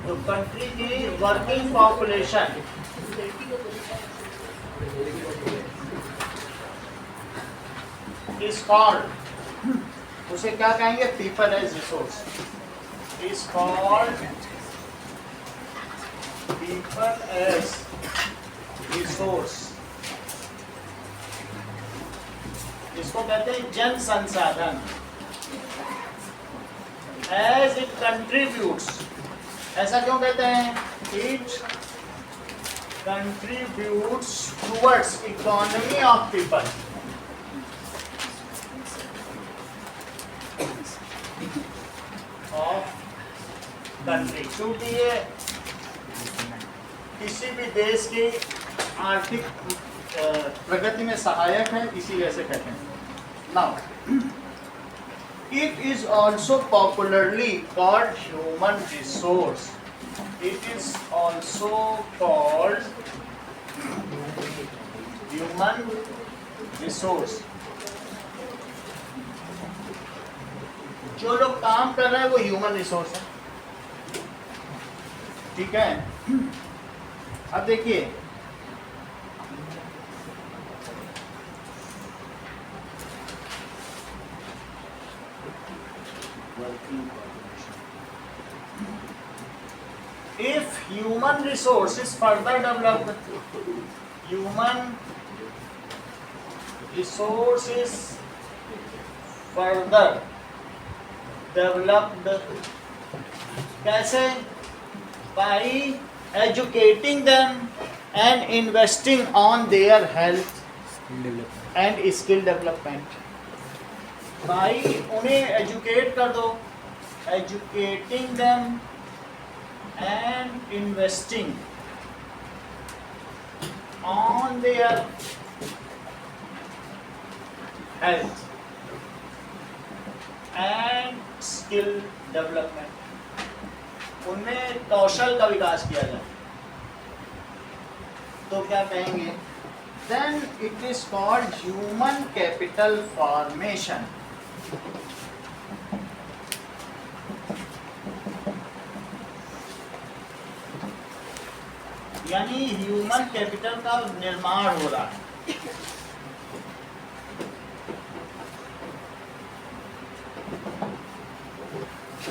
तो कंट्री की working population is called, उसे क्या कहेंगे, people as resource, is called people as resource. इसको कहते हैं जन संसाधन। एज इट कंट्रीब्यूट्स, ऐसा क्यों कहते हैं, it contributes towards economy of people, of country, क्योंकि ये किसी भी देश की आर्थिक प्रगति में सहायक है, इसी वजह से कहते हैं। Now it is also popularly called human resource. It is also called human resource. जो लोग काम कर रहे हैं वो ह्यूमन रिसोर्स है, ठीक है। अब देखिए, if human resource is further developed, human resource is further developed, कैसे, by educating them and investing on their health and skill development, by उन्हें एजुकेट कर दो, educating them and investing on their health and skill development, उनमें कौशल का विकास किया जाए, तो क्या कहेंगे, then it is called human capital formation. यानी ह्यूमन कैपिटल का निर्माण हो रहा है।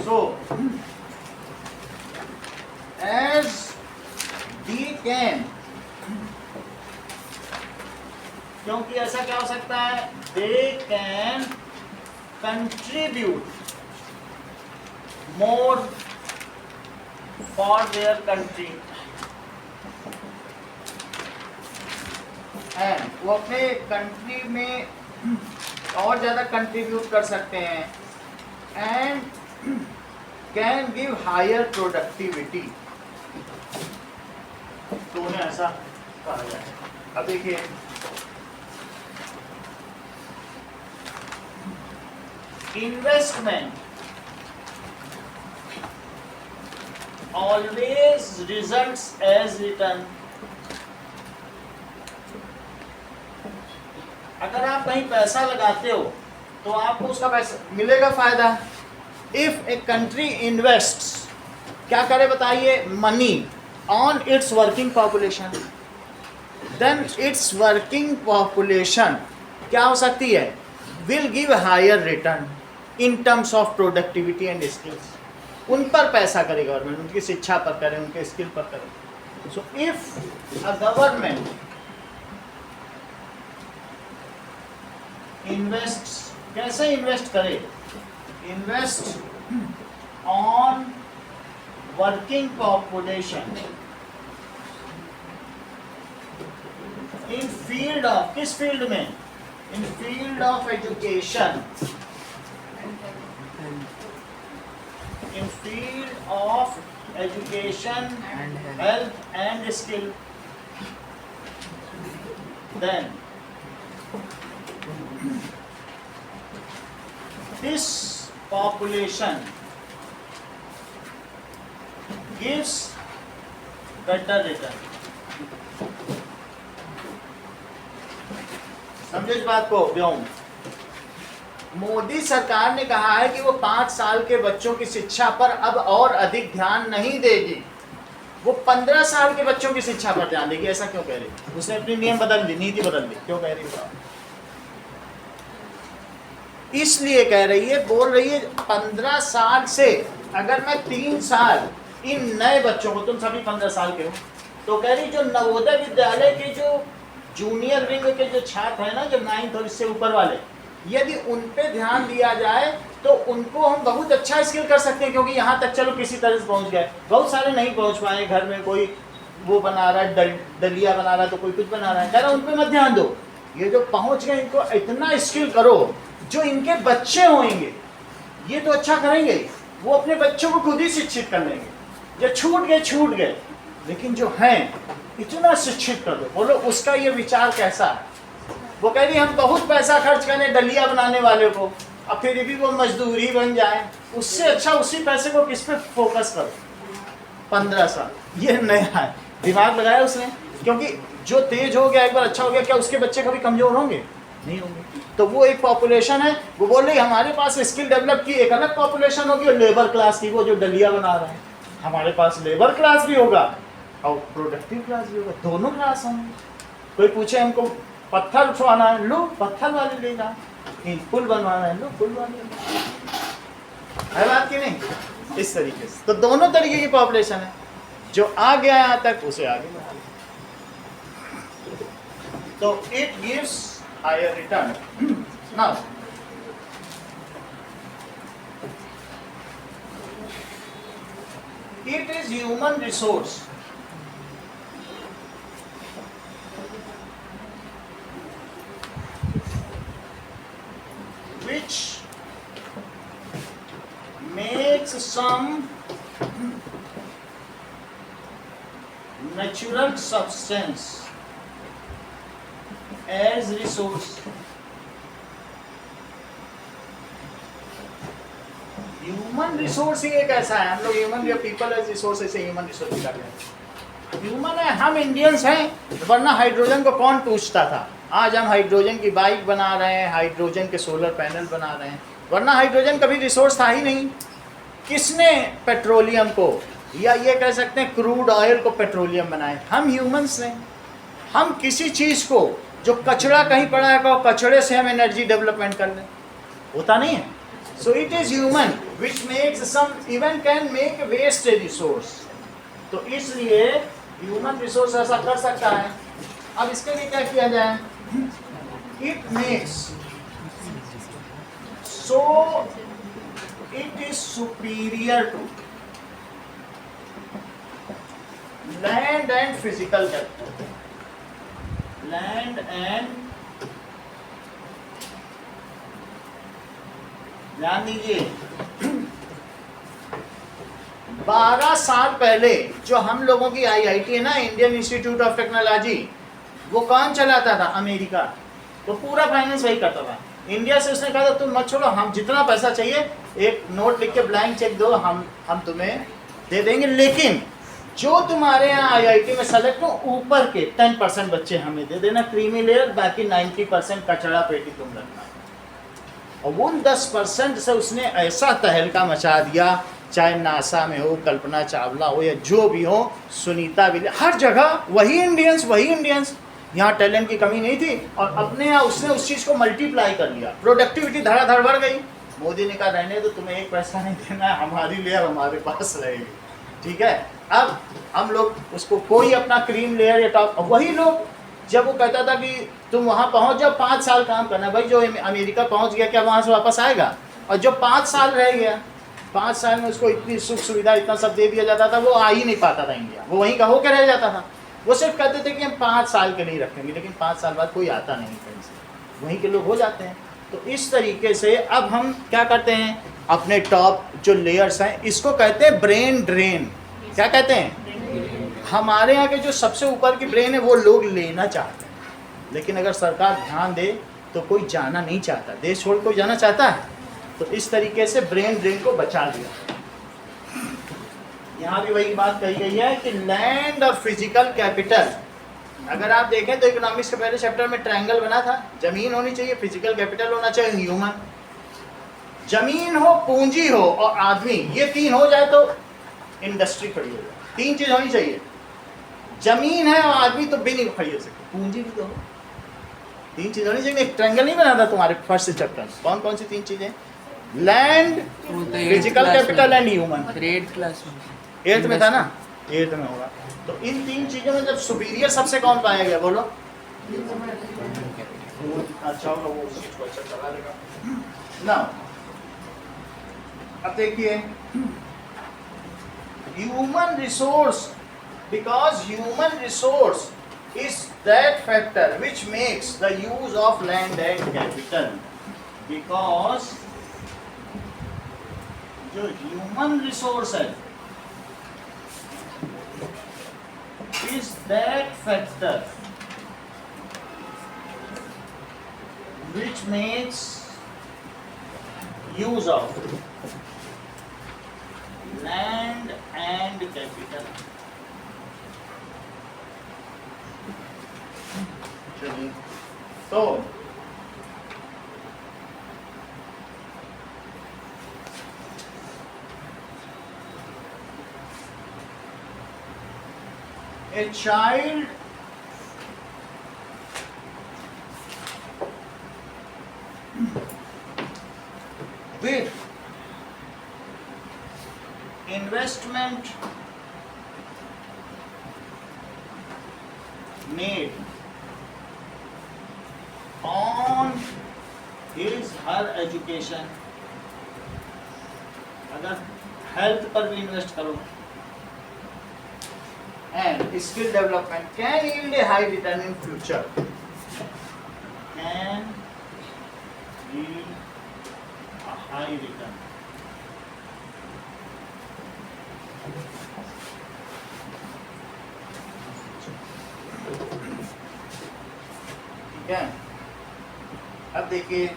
So, as they can, क्योंकि ऐसा क्या हो सकता है, they can contribute more for their country, and वो अपने कंट्री में और ज़्यादा कंट्रीब्यूट कर सकते हैं, and can give higher productivity, तो उन्हें ऐसा कहा जाए। अब देखिए, investment always results as return. अगर आप कहीं पैसा लगाते हो तो आपको उसका पैसा मिलेगा फायदा। इफ ए कंट्री इन्वेस्ट्स, क्या करे बताइए, money on its working population, then its working population क्या हो सकती है, will give higher return in terms of productivity and skills. उन पर पैसा करे गवर्नमेंट, उनकी शिक्षा पर करे, उनके स्किल पर करे। So if a government invest, कैसे इन्वेस्ट करे, invest on working population in field of, किस फील्ड में, in field of education, in field of education, health and skill, then this population gives better return. समझे इस बात को व्योम, मोदी सरकार ने कहा है कि वो 5 साल के बच्चों की शिक्षा पर अब और अधिक ध्यान नहीं देगी, वो 15 साल के बच्चों की शिक्षा पर ध्यान देगी। ऐसा क्यों कह रही है? उसने अपनी नियम बदल ली, नीति बदल ली। क्यों कह रही है? इसलिए कह रही है, बोल रही है 15 साल से अगर मैं 3 साल इन नए बच्चों को, तुम सभी 15 साल के हो, तो कह रही जो नवोदय विद्यालय के जो जूनियर विंग के जो छात्र हैं ना, जो 9th और इससे ऊपर वाले, यदि उन पे ध्यान दिया जाए तो उनको हम बहुत अच्छा स्किल कर सकते हैं। क्योंकि यहाँ तक चलो किसी तरह से पहुँच गए, बहुत सारे नहीं पहुँच पाए, घर में कोई वो बना रहा है, दलिया बना रहा है, तो कोई कुछ बना रहा है, कह रहा उन पे मत ध्यान दो। ये जो पहुँच गए इनको इतना स्किल करो, जो इनके बच्चे होंगे ये तो अच्छा करेंगे, वो अपने बच्चों को खुद ही शिक्षित कर लेंगे। जो छूट गए, लेकिन जो हैं इतना शिक्षित कर दो। बोलो उसका ये विचार कैसा है? वो कह रही हम बहुत पैसा खर्च करें दलिया बनाने वाले को, अब फिर भी वो मजदूरी बन जाए, उससे अच्छा उसी पैसे को किस पे फोकस करो। 15 साल, ये नया है, दिमाग लगाया उसने। क्योंकि जो तेज हो गया, एक बार अच्छा हो गया, क्या उसके बच्चे कभी कमजोर होंगे? नहीं होंगे। तो वो एक पॉपुलेशन है, वो बोल रही हमारे पास स्किल डेवलप की एक अलग पॉपुलेशन होगी, और लेबर क्लास की, वो जो दलिया बना रहे हैं। हमारे पास लेबर क्लास भी होगा और प्रोडक्टिव क्लास भी होगा, दोनों क्लास होंगे। कोई पूछे हमको पत्थर उठवाना है, लो पत्थर वाले ले जाओ, पुल बनवाना है, लो पुल वाले, है बात की नहीं? इस तरीके से तो दोनों तरीके की पॉपुलेशन है। जो आ गया यहाँ तक उसे आगे बढ़ा, तो it gives higher return. Now it is human resource which makes some natural substance as resource. Human resource ही एक ऐसा है, हम लोग ह्यूमन या पीपल एज रिसोर्स, ऐसे ह्यूमन रिसोर्स का ह्यूमन है। हम इंडियंस हैं, वरना हाइड्रोजन को कौन पूछता था? आज हम हाइड्रोजन की बाइक बना रहे हैं, हाइड्रोजन के सोलर पैनल बना रहे हैं, वरना हाइड्रोजन कभी रिसोर्स था ही नहीं। किसने पेट्रोलियम को, या ये कह सकते हैं क्रूड ऑयल को पेट्रोलियम बनाए? हम ह्यूमंस ने। हम किसी चीज़ को, जो कचरा कहीं पड़ा है, कचड़े से हम एनर्जी डेवलपमेंट कर लें, होता नहीं है। So it is human which makes some, even can make waste a resource. तो इसलिए ह्यूमन रिसोर्स ऐसा कर सकता है। अब इसके लिए क्या किया जाए? It makes, so it is superior to land and physical capital. Land and, ध्यान दीजिए, 12 साल पहले जो हम लोगों की आईआईटी है ना, इंडियन इंस्टीट्यूट ऑफ टेक्नोलॉजी, वो कौन चलाता था? अमेरिका। तो पूरा फाइनेंस वही करता था। इंडिया से उसने कहा था तुम मत छोड़ो, हम जितना पैसा चाहिए एक नोट लिख के ब्लैंक चेक दो, हम तुम्हें दे देंगे, लेकिन जो तुम्हारे यहाँ आईआईटी में सेलेक्ट हो ऊपर के 10% बच्चे हमें दे देना, क्रीमी लेयर, बाकी 90% कचड़ा पेटी तुम रखना। और वो 10% से उसने ऐसा तहलका मचा दिया, चाहे नासा में हो, कल्पना चावला हो, या जो भी हो, सुनीता विलियम्स, हर जगह वही इंडियंस। यहाँ टैलेंट की कमी नहीं थी, और अपने यहाँ उसने उस चीज़ को मल्टीप्लाई कर लिया, प्रोडक्टिविटी धड़ाधड़ बढ़ गई। मोदी ने कहा रहने दो, तुम्हें एक पैसा नहीं देना है, हमारी लेयर हमारे पास रहेगी, ठीक है। अब हम लोग उसको, कोई अपना क्रीम लेयर या टॉप, वही लोग जब वो कहता था कि तुम वहाँ पहुँच जाओ, 5 साल काम करना, भाई जो अमेरिका पहुँच गया क्या वहाँ से वापस आएगा? और जो 5 साल रह गया, 5 साल में उसको इतनी सुख सुविधा, इतना सब दे दिया जाता था, वो आ ही नहीं पाता था इंडिया, वो वहीं का होकर रह जाता था। वो सिर्फ कहते थे कि हम 5 साल के लिए रखेंगे, लेकिन 5 साल बाद कोई आता नहीं कहीं से, वहीं के लोग हो जाते हैं। तो इस तरीके से अब हम क्या करते हैं, अपने टॉप जो लेयर्स हैं, इसको कहते हैं ब्रेन ड्रेन। क्या कहते हैं? हमारे यहाँ के जो सबसे ऊपर की ब्रेन है वो लोग लेना चाहते हैं, लेकिन अगर सरकार ध्यान दे तो कोई जाना नहीं चाहता, देश छोड़ कोई जाना चाहता है। तो इस तरीके से ब्रेन ड्रेन को बचा दिया। यहाँ भी वही बात कही गई है कि लैंड और फिजिकल कैपिटल, अगर आप देखें तो इकोनॉमिक्स के पहले चैप्टर में ट्रायंगल बना था, जमीन होनी चाहिए, फिजिकल कैपिटल होना चाहिए ह्यूमन, जमीन हो, पूंजी हो और आदमी, ये तीन हो जाए तो इंडस्ट्री खड़ी हो जाए। तीन चीज होनी चाहिए, जमीन है और आदमी तो भी नहीं खड़ी हो सकती, पूंजी भी तो हो। तीन चीज होनी चाहिए। एक ट्रायंगल नहीं बना था तुम्हारे फर्स्ट चैप्टर, कौन कौन सी तीन चीजें? Land, physical capital and human. 8th class में, 8th में था ना, 8th में होगा। तो इन तीन चीजों में जब सुपीरियर सबसे कौन पाया गया, बोलो? अच्छा होगा, वो उसको अच्छा चला लेगा ना। अब देखिए, human resource, because human resource is that factor which makes the use of land and capital, because जो human resource है is that factor which makes use of land and capital। तो a child with investment made on his her education, अगर health पर भी invest करो and skill development, can yield a high return in future, can yield a high return। ठीक है। अब देखिए,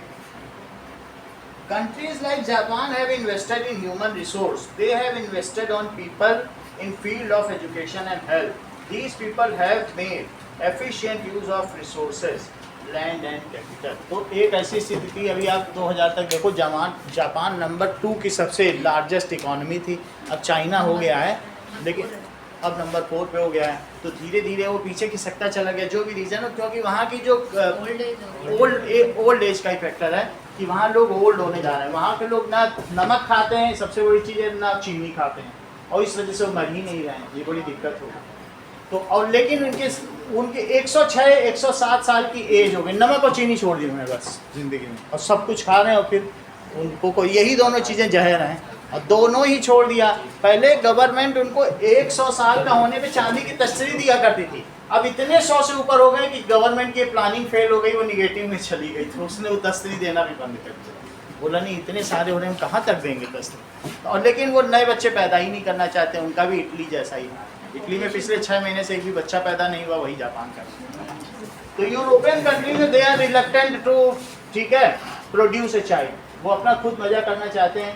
countries like Japan have invested in human resource, they have invested on people in field of education and health, these people have made efficient use of resources, land and capital। तो एक ऐसी स्थिति थी, अभी आप 2000 तक देखो, जापान नंबर 2 की सबसे लार्जेस्ट इकोनॉमी थी, अब चाइना हो गया है, लेकिन अब नंबर 4 पे हो गया है। तो धीरे धीरे वो पीछे की सकता चला गया, जो भी रीज़न हो, क्योंकि वहाँ की जो ओल्ड एज का ही फैक्टर है कि वहाँ लोग ओल्ड होने जा रहे हैं। वहाँ के लोग ना नमक खाते हैं, सबसे बड़ी चीज़ है, ना चीनी खाते हैं, और इस वजह से वो मर ही नहीं रहे हैं, ये बड़ी दिक्कत होगी। तो और लेकिन उनके 106-107 साल की एज हो गई, नमक और चीनी छोड़ दी उन्होंने बस ज़िंदगी में, और सब कुछ खा रहे हैं, और फिर उनको यही दोनों चीज़ें जहर हैं, और दोनों ही छोड़ दिया। पहले गवर्नमेंट उनको 100 साल का होने पे चांदी की तस्वीर दिया करती थी, अब इतने 100 से ऊपर हो गए कि गवर्नमेंट की प्लानिंग फेल हो गई, वो निगेटिव में चली गई, तो उसने वो तस्वीर देना भी बंद कर दिया। बोला नहीं, इतने सारे हो रहे हैं, कहाँ तक देंगे तस्वीर। और लेकिन वो नए बच्चे पैदा ही नहीं करना चाहते, उनका भी इटली जैसा ही है। इटली में पिछले 6 महीने से एक भी बच्चा पैदा नहीं हुआ, वही जापान का। तो यूरोपियन कंट्री में दे आर रिलक्टेंट टू, ठीक है, प्रोड्यूस ए चाइल्ड, वो अपना खुद मजा करना चाहते हैं,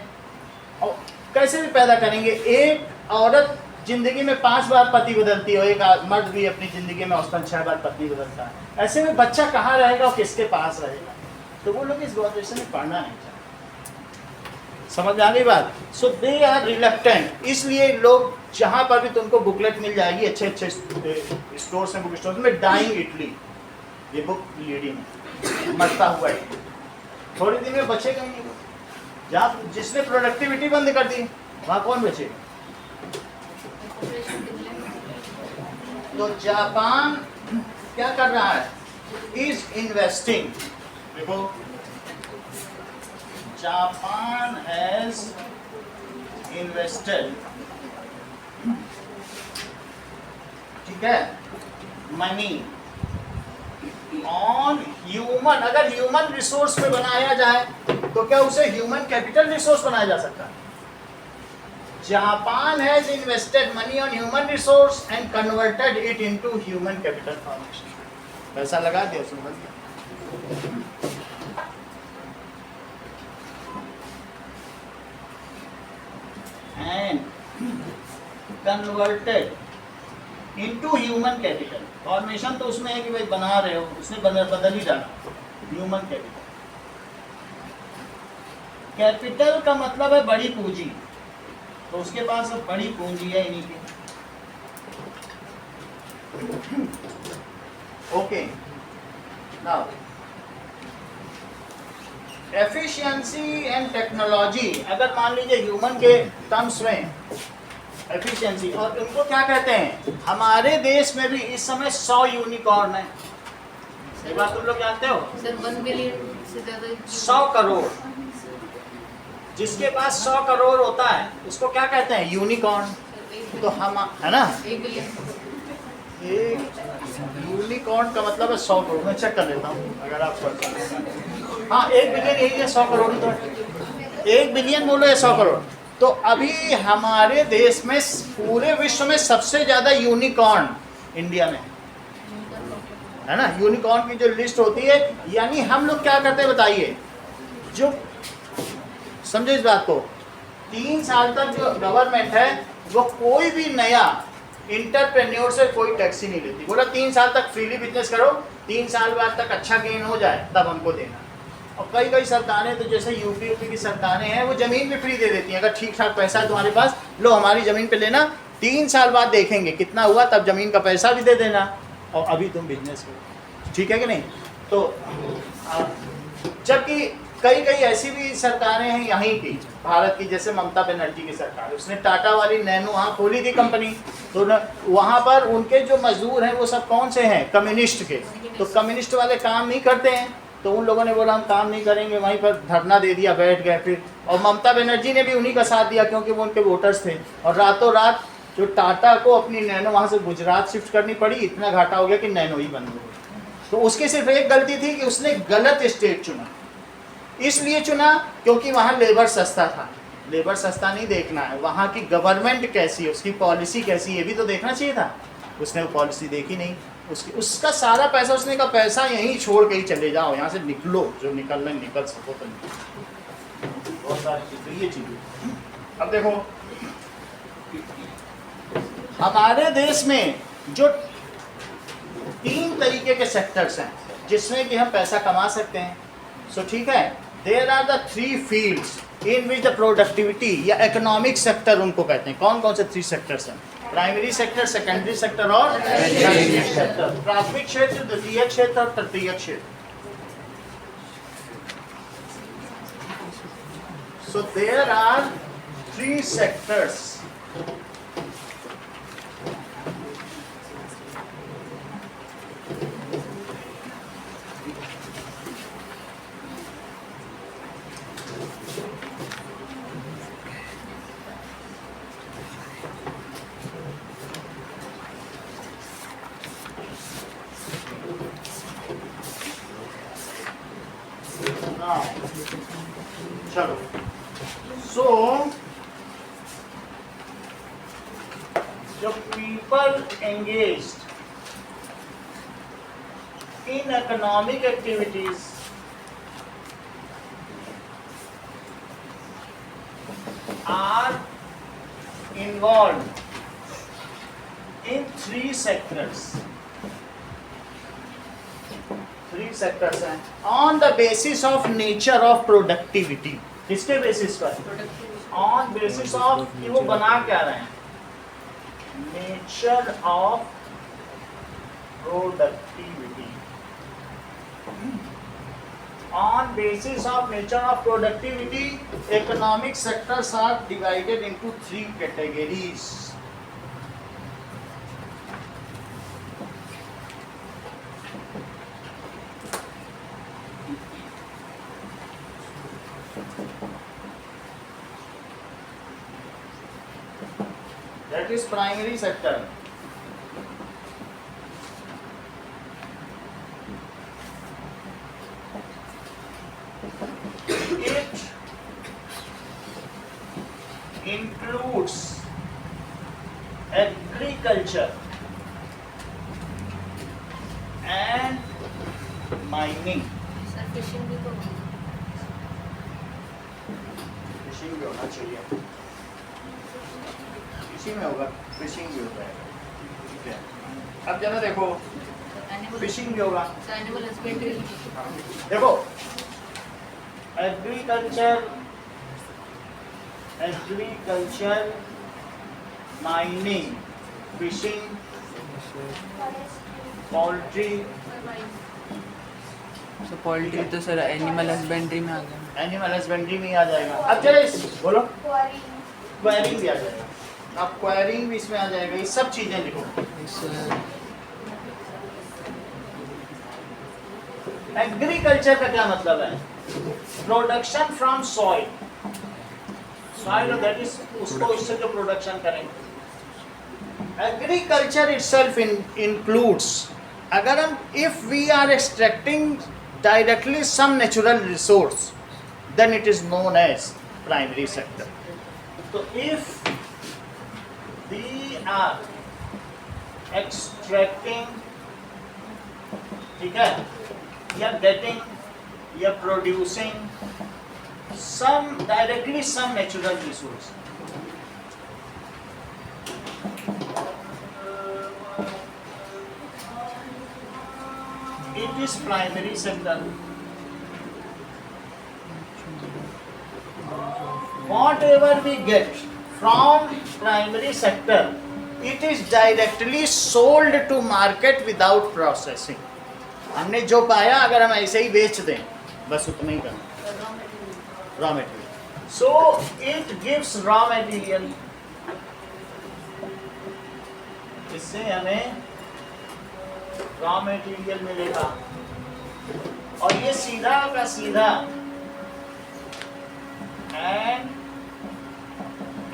और कैसे भी पैदा करेंगे। एक औरत जिंदगी में 5 बार पति बदलती है, एक मर्द भी अपनी जिंदगी में औसतन 6 बार पत्नी बदलता है, ऐसे में बच्चा कहाँ रहेगा और किसके पास रहेगा। तो वो लोग इस ग्रेजुएशन में पढ़ना नहीं चाहते, समझ में आ गई बात। सो दे आर रिलक्टेंट, इसलिए लोग जहाँ पर भी तुमको बुकलेट मिल जाएगी अच्छे अच्छे स्टोर से, बुक स्टोर में, डाइंग इटली, ये बुक लीडिंग, मरता हुआ इटली, थोड़ी दिन में बचेगा ही नहीं। जहाँ जिसने प्रोडक्टिविटी बंद कर दी, वहाँ कौन बचेगा। तो जापान क्या कर रहा है, इज इन्वेस्टिंग, देखो जापान हैज इन्वेस्टेड, ठीक है, मनी ऑन ह्यूमन। अगर ह्यूमन रिसोर्स पे बनाया जाए तो क्या उसे ह्यूमन कैपिटल रिसोर्स बनाया जा सकता है। Japan has invested money on human resource and converted it into human capital formation, पैसा लगा दिया उसमें, बन गया। And converted into human capital formation, तो उसमें है कि भाई बना रहे हो, उसने बदल ही डाला ह्यूमन कैपिटल। कैपिटल का मतलब है बड़ी पूंजी, तो उसके पास अब बड़ी पूंजी है इन्हीं की। Okay, now efficiency and technology, अगर मान लीजिए ह्यूमन के टर्म्स में एफिशिएंसी, और उनको क्या कहते हैं, हमारे देश में भी इस समय 100 यूनिकॉर्न है। ये बात तुम लोग जानते हो? सर 1 बिलियन से ज्यादा 100 करोड़, जिसके पास 100 करोड़ होता है उसको क्या कहते हैं, यूनिकॉर्न। तो हम, है ना, 1 बिलियन। यूनिकॉर्न का मतलब है 100 करोड़। मैं चेक कर लेता हूँ अगर आप, हाँ 1 बिलियन यही है, 100 करोड़ ही तो है। 1 बिलियन बोलो या 100 करोड़। तो अभी हमारे देश में पूरे विश्व में सबसे ज्यादा यूनिकॉर्न इंडिया में है ना। यूनिकॉर्न की जो लिस्ट होती है, यानी हम लोग क्या करते हैं बताइए, जो समझो इस बात को, 3 साल तक जो गवर्नमेंट है वो कोई भी नया इंटरप्रेन्योर से कोई टैक्स ही नहीं लेती। बोला 3 साल तक फ्रीली बिजनेस करो, 3 साल बाद तक अच्छा गेन हो जाए तब हमको देना। और कई कई सरकारें, तो जैसे यूपी की सरकारें हैं, वो ज़मीन भी फ्री दे देती हैं। अगर ठीक ठाक पैसा है तुम्हारे पास, लो हमारी ज़मीन पे लेना, 3 साल बाद देखेंगे कितना हुआ, तब ज़मीन का पैसा भी दे देना और अभी तुम बिजनेस करो। ठीक है कि नहीं? तो जबकि कई कई ऐसी भी सरकारें हैं यहीं की, भारत की, जैसे ममता बनर्जी की सरकार, उसने टाटा वाली नैनो वहाँ खोली थी कंपनी, तो वहाँ पर उनके जो मजदूर हैं वो सब कौन से हैं, कम्युनिस्ट के। तो कम्युनिस्ट वाले काम नहीं करते हैं, तो उन लोगों ने बोला हम काम नहीं करेंगे, वहीं पर धरना दे दिया, बैठ गए फिर। और ममता बनर्जी ने भी उन्हीं का साथ दिया क्योंकि वो उनके वोटर्स थे। और रातों रात जो टाटा को अपनी नैनो वहाँ से गुजरात शिफ्ट करनी पड़ी, इतना घाटा हो गया कि नैनो ही बंद हो गई। तो उसकी सिर्फ एक गलती थी कि उसने गलत स्टेट चुना। इसलिए चुना क्योंकि वहाँ लेबर सस्ता था। लेबर सस्ता नहीं देखना है, वहाँ की गवर्नमेंट कैसी है, उसकी पॉलिसी कैसी है, ये भी तो देखना चाहिए था। उसने वो पॉलिसी देखी नहीं, उसका सारा पैसा, उसने का पैसा यहीं छोड़ के ही चले जाओ, यहाँ से निकलो, जो निकलना निकल सको तो निकलो। बहुत सारी चीज़ें, ये चीज़ें। अब देखो हमारे देश में जो 3 तरीके के सेक्टर्स हैं जिसमें कि हम पैसा कमा सकते हैं। सो ठीक है, there are the 3 fields in which the productivity या इकोनॉमिक सेक्टर उनको कहते हैं। कौन कौन से 3 सेक्टर्स हैं? प्राइमरी सेक्टर, सेकेंडरी सेक्टर और टर्शियरी सेक्टर। प्राथमिक क्षेत्र, द्वितीयक क्षेत्र और तृतीयक क्षेत्र। So there are 3 sectors. चलो, सो जो people engaged in economic activities are involve in 3 sectors. 3 sectors हैं on the basis of nature of productivity. किसके बेसिस पर? ऑन बेसिस ऑफ कि वो बना क्या रहे हैं, nature of productivity. On basis of nature of productivity, economic sectors are divided into 3 categories. That is primary sector. It includes agriculture and mining. Sir fishing भी तो फिशिंग भी होना चाहिए, इसी में होगा, फिशिंग भी होता है। ठीक है, अब जरा देखो, फिशिंग भी होगा, एनिमल हस्बेंड्री। देखो agriculture agriculture, mining, fishing, poultry. तो पोल्ट्री तो सर एनिमल हस्बेंड्री में आ गया। एनिमल हस्बेंड्री में ही आ जाएगा। अब चलो बोलो, क्वेरिंग भी आ जाएगा। अब क्वेरिंग भी इसमें आ जाएगा। ये सब चीजें लिखो। एग्रीकल्चर का क्या मतलब है? Production from soil. Soil that is उसको उससे जो प्रोडक्शन करेंगे। एग्रीकल्चर इटसेल्फ इंक्लूड्स, अगर हम if we are extracting directly some natural resource, then it is known as primary sector. So if we are extracting, ठीक है, या getting या producing some directly some natural resource, it is primary sector. Whatever we get from primary sector, it is directly sold to market without processing. हमने जो पाया अगर हम ऐसे ही बेच दें, बस उतना ही करना, raw material. So it gives raw material. इससे हमें रॉ मटेरियल मिलेगा और ये सीधा का सीधा and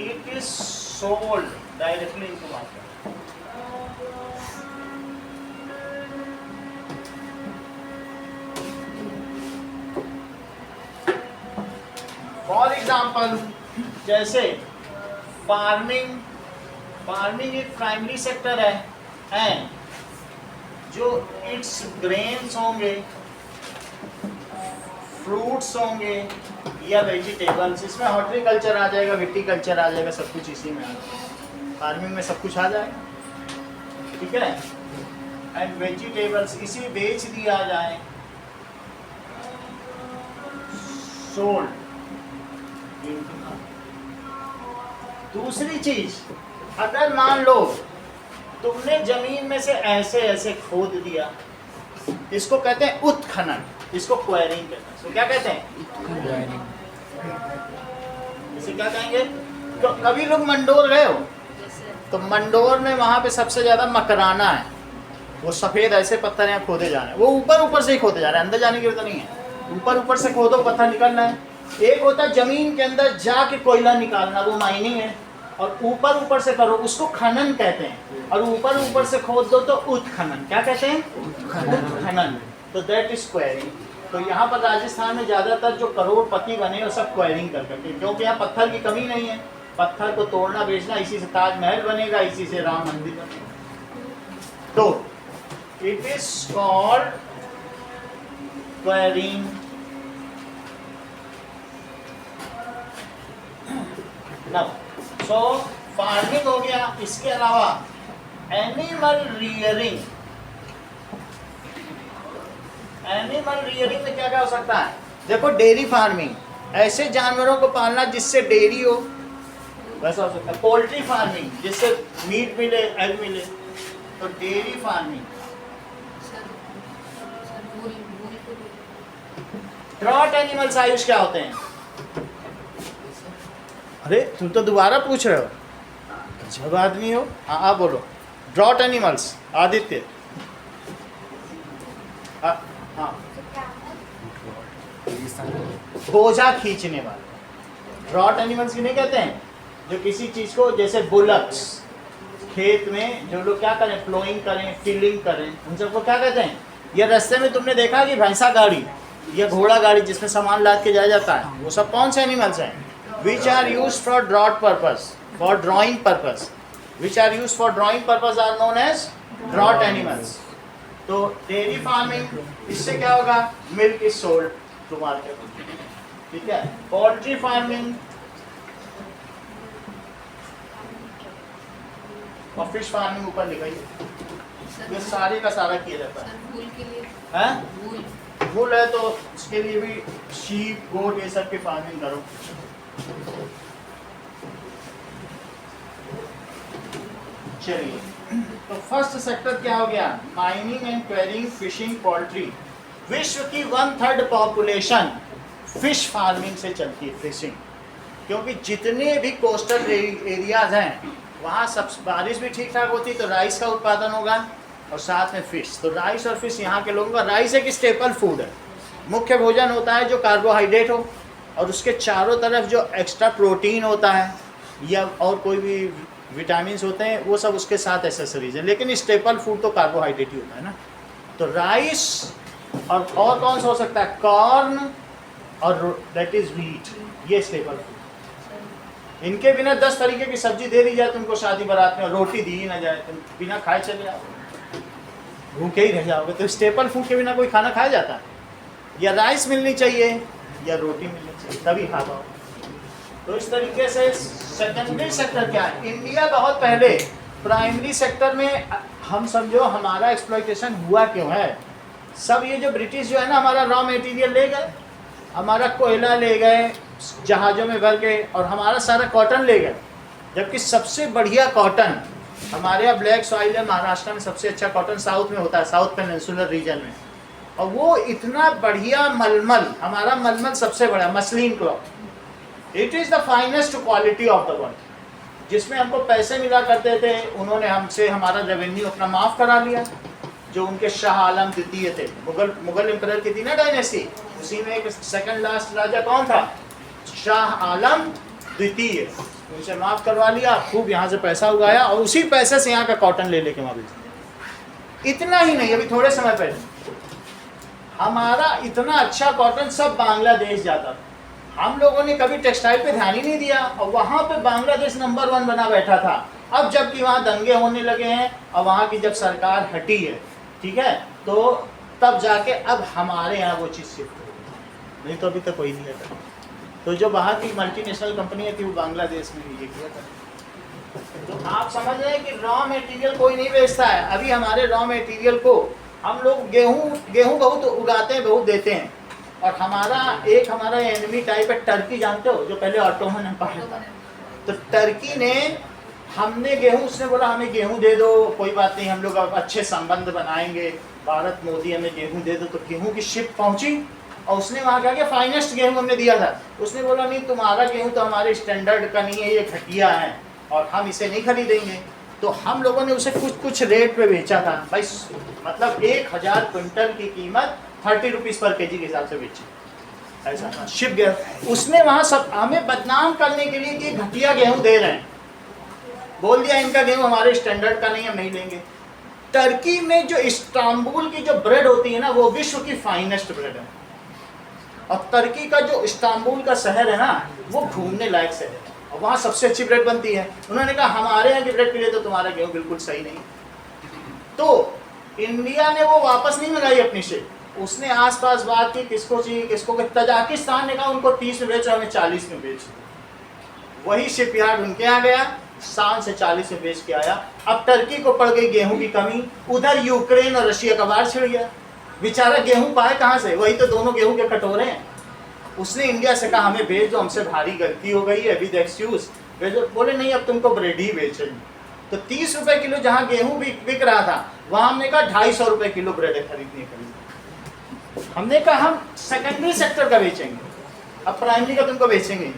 it is sold directly into market. For example जैसे फार्मिंग एक प्राइमरी सेक्टर है एंड जो इट्स ग्रेन्स होंगे, फ्रूट्स होंगे या वेजिटेबल्स, इसमें हॉर्टिकल्चर आ जाएगा, विटीकल्चर आ जाएगा, सब कुछ इसी में आ जाएगा। फार्मिंग में सब कुछ आ जाएगा, ठीक है। एंड वेजिटेबल्स इसी बेच दिया जाए, सोल्ड। दूसरी चीज, अगर मान लो तुमने जमीन में से ऐसे ऐसे खोद दिया, इसको कहते हैं उत्खनन, इसको क्वेरिंग कहते हैं। इसको क्या कहते हैं? इसे क्या कहेंगे? तो कभी लोग मंडोर गए हो तो मंडोर में वहां पे सबसे ज्यादा मकराना है, वो सफेद ऐसे पत्थर यहाँ खोदे जा रहे हैं, वो ऊपर से ही खोदे जा रहे हैं, अंदर जाने की जरूरत नहीं है। ऊपर से खोदो, पत्थर निकलना है। एक होता है जमीन के अंदर जाके कोयला निकालना, वो माइनिंग है। और ऊपर से करो, उसको खनन कहते हैं। और ऊपर से खोद दो तो उत्खनन। क्या कहते हैं? उत्खनन। तो दैट इज क्वेरिंग। तो यहाँ पर राजस्थान में ज्यादातर जो करोड़पति बने वो सब क्वेरिंग कर करके, क्योंकि यहाँ पत्थर की कमी नहीं है। पत्थर को तोड़ना बेचना, इसी से ताजमहल बनेगा, इसी से राम मंदिर बनेगा। तो it is called quarrying. Now so farming हो गया। इसके अलावा एनिमल रियरिंग। एनिमल रियरिंग में क्या क्या हो सकता है? देखो, डेयरी फार्मिंग, ऐसे जानवरों को पालना जिससे डेयरी हो, वैसा हो सकता है। पोल्ट्री फार्मिंग, जिससे मीट मिले, एग मिले, तो dairy farming. Drought animals Ayush क्या होते हैं? अरे तुम तो दोबारा पूछ रहे हो, जब आदमी हो। हाँ आप बोलो। Drought animals, Aditya. हाँ, बोझा खींचने वाले ड्रॉट एनिमल्स किन्हें कहते हैं? जो किसी चीज को, जैसे बुलक्स, खेत में जो लोग क्या करें, प्लोइंग करें, टिलिंग करें, उन सबको क्या कहते हैं? ये रास्ते में तुमने देखा कि भैंसा गाड़ी या घोड़ा गाड़ी जिसमें सामान लाद के जाया जाता है, वो सब कौन से एनिमल्स हैं? Which are used for drought purpose, for drawing purpose. Which are used for drawing purpose are known as drought animals. तो डेयरी फार्मिंग, इससे क्या होगा? Milk is sold to market, ठीक है। पोल्ट्री फार्मिंग और फिश फार्मिंग ऊपर लिखाइए। ये सारे का सारा किया जाता है। वूल है तो उसके लिए भी शीप, गोट, ये सब की फार्मिंग करो। चलिए, तो फर्स्ट सेक्टर क्या हो गया? Mining and quarrying, fishing, poultry. विश्व की 1/3 पॉपुलेशन फिश फार्मिंग से चलती है, फिशिंग। क्योंकि जितने भी कोस्टल एरियाज हैं वहाँ सब बारिश भी ठीक ठाक होती है, तो राइस का उत्पादन होगा और साथ में फिश। तो राइस और फिश यहाँ के लोगों का, राइस एक स्टेपल फूड है, मुख्य भोजन होता है जो कार्बोहाइड्रेट हो और उसके चारों तरफ जो एक्स्ट्रा प्रोटीन होता है या और कोई भी विटामिन होते हैं वो सब उसके साथ एसेसरीज है, लेकिन स्टेपल फूड तो कार्बोहाइड्रेट ही होता है ना। तो राइस और कौन सा हो सकता है? कॉर्न और दैट इज व्हीट, ये स्टेपल फूड। इनके बिना 10 तरीके की सब्जी दे दी जाए तुमको शादी बारात में, रोटी दी ही ना जाए, तुम बिना खाए चले जाओगे, भूखे ही रह जाओगे। तो स्टेपल फूड के बिना कोई खाना खाया जाता है? या राइस मिलनी चाहिए या रोटी मिलनी चाहिए, तभी खा पाओ। तो इस तरीके से सेकेंडरी सेक्टर क्या है? इंडिया बहुत पहले प्राइमरी सेक्टर में, हम समझो हमारा एक्सप्लॉइटेशन हुआ क्यों है? सब ये जो ब्रिटिश जो है ना, हमारा रॉ मटेरियल ले गए, हमारा कोयला ले गए जहाज़ों में भर के, और हमारा सारा कॉटन ले गए। जबकि सबसे बढ़िया कॉटन हमारे यहाँ ब्लैक सॉइल है, महाराष्ट्र में सबसे अच्छा कॉटन साउथ में होता है, साउथ पेनिनसुलर रीजन में। और वो इतना बढ़िया मलमल, हमारा मलमल सबसे बड़ा muslin cloth, it is the finest quality of the world, जिसमें हमको पैसे मिला करते थे। उन्होंने हमसे हमारा रेवेन्यू अपना माफ़ करा लिया। जो उनके शाह आलम द्वितीय थे, मुगल एम्परर की थी ना डायनेस्टी, उसी में एक सेकंड लास्ट राजा कौन था? शाह आलम द्वितीय। उनसे माफ़ करवा लिया, खूब यहाँ से पैसा उगाया और उसी पैसे से यहाँ का कॉटन ले लेके वहाँ बेच। इतना ही नहीं, अभी थोड़े समय पहले हमारा इतना अच्छा कॉटन सब बांग्लादेश जाता था। हम लोगों ने कभी टेक्सटाइल पे ध्यान ही नहीं दिया और वहाँ पे बांग्लादेश नंबर 1 बना बैठा था। अब जबकि वहाँ दंगे होने लगे हैं और वहाँ की जब सरकार हटी है, ठीक है, तो तब जाके अब हमारे यहाँ वो चीज़ शिफ्ट हो, नहीं तो अभी तक कोई नहीं है। तो जो बाहर की मल्टीनेशनल कंपनियाँ थी वो बांग्लादेश में ये किया था। तो आप समझ रहे हैं कि रॉ मटेरियल कोई नहीं बेचता है। अभी हमारे रॉ मटेरियल को हम लोग गेहूँ बहुत उगाते हैं, बहुत देते हैं। और हमारा एनिमी टाइप है टर्की, जानते हो, जो पहले ऑटोमन एम्पायर था। तो टर्की ने, हमने गेहूँ, उसने बोला हमें गेहूँ दे दो, कोई बात नहीं, हम लोग अब अच्छे संबंध बनाएंगे, भारत मोदी हमें गेहूँ दे दो। तो गेहूँ की शिप पहुँची और उसने वहाँ कहा कि फाइनेस्ट गेहूँ हमने दिया था। उसने बोला नहीं, तुम्हारा गेहूँ तो हमारे स्टैंडर्ड का नहीं है, ये घटिया है और हम इसे नहीं खरीदेंगे। तो हम लोगों ने उसे कुछ रेट पे बेचा था भाई, मतलब 1000 क्विंटल की कीमत 30 रुपीज़ पर केजी के हिसाब से बेची, ऐसा शिप गया। उसने वहाँ सब हमें बदनाम करने के लिए कि घटिया गेहूँ दे रहे हैं, बोल दिया इनका गेहूँ हमारे स्टैंडर्ड का नहीं, हम नहीं लेंगे। टर्की में जो इस्तांबुल की जो ब्रेड होती है ना, वो विश्व की फाइनेस्ट ब्रेड है। और टर्की का जो इस्तांबुल का शहर है ना, वो घूमने लायक शहर है और वहाँ सबसे अच्छी ब्रेड बनती है। उन्होंने कहा हमारे यहाँ की ब्रेड के लिए तो तुम्हारा गेहूँ बिल्कुल सही नहीं। तो इंडिया ने वो वापस नहीं मंगाई अपनी शिप, उसने आसपास बात की किसको चाहिए किसको। तजाकिस्तान ने कहा उनको 30 में बेच, हमें 40 में बेच। वही शिप यार्ड उनके यहाँ गया, शान से 40 में बेच के आया। अब टर्की को पड़ गई गेहूं की कमी, उधर यूक्रेन और रशिया का वार छिड़ गया। बेचारा गेहूं पाए कहाँ से? वही तो दोनों गेहूं के कटोरे हैं। उसने इंडिया से कहा हमें भेज दो, हमसे भारी गलती हो गई है, विद एक्सक्यूज भेजो। बोले नहीं, अब तुमको ब्रेड ही बेचेंगे। तो 30 रुपए किलो जहाँ गेहूं बिक रहा था, वहाँ हमने कहा 250 रुपए किलो ब्रेड खरीदने के लिए। हमने कहा हम सेकेंडरी सेक्टर का बेचेंगे, अब प्राइमरी का तुमको बेचेंगे।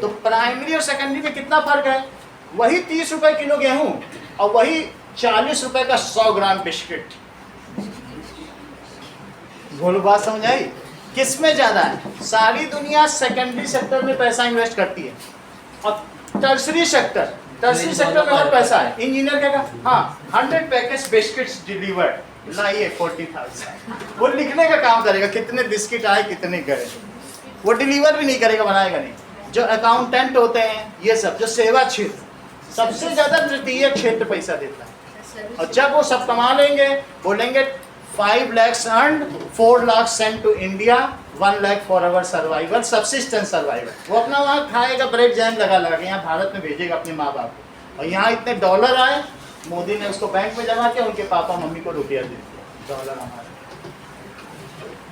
तो प्राइमरी और सेकेंडरी में कितना फर्क है? वही 30 रुपए किलो गेहूं और वही 40 रुपए का 100 ग्राम बिस्किट। बोलो बात समझ आई? किस में ज्यादा है? सारी दुनिया सेकेंडरी सेक्टर में पैसा इन्वेस्ट करती है और टर्सरी सेक्टर में और पैसा है। इंजीनियर क्या, हाँ 100 पैकेज बिस्किट्स डिलीवर्ड, लाइए 40,000। वो लिखने का काम करेगा कितने बिस्किट आए कितने गए, वो डिलीवर भी नहीं करेगा, बनाएगा नहीं। जो अकाउंटेंट होते हैं, ये सब जो सेवा क्षेत्र, सबसे ज़्यादा तृतीय क्षेत्र पैसा देता है। और जब वो सब कमा लेंगे, बोलेंगे 5 lakhs earned, 4 lakhs sent to India, 1 lakh for our survival, subsistence survival। वो अपना वहाँ खाएगा, ब्रेड जैम लगा के यहाँ भारत में भेजेगा अपने माँ बाप को। और यहाँ इतने डॉलर आए, मोदी ने उसको बैंक में जमा किया, उनके पापा मम्मी को रुपया दे दिया, डॉलर हमारे।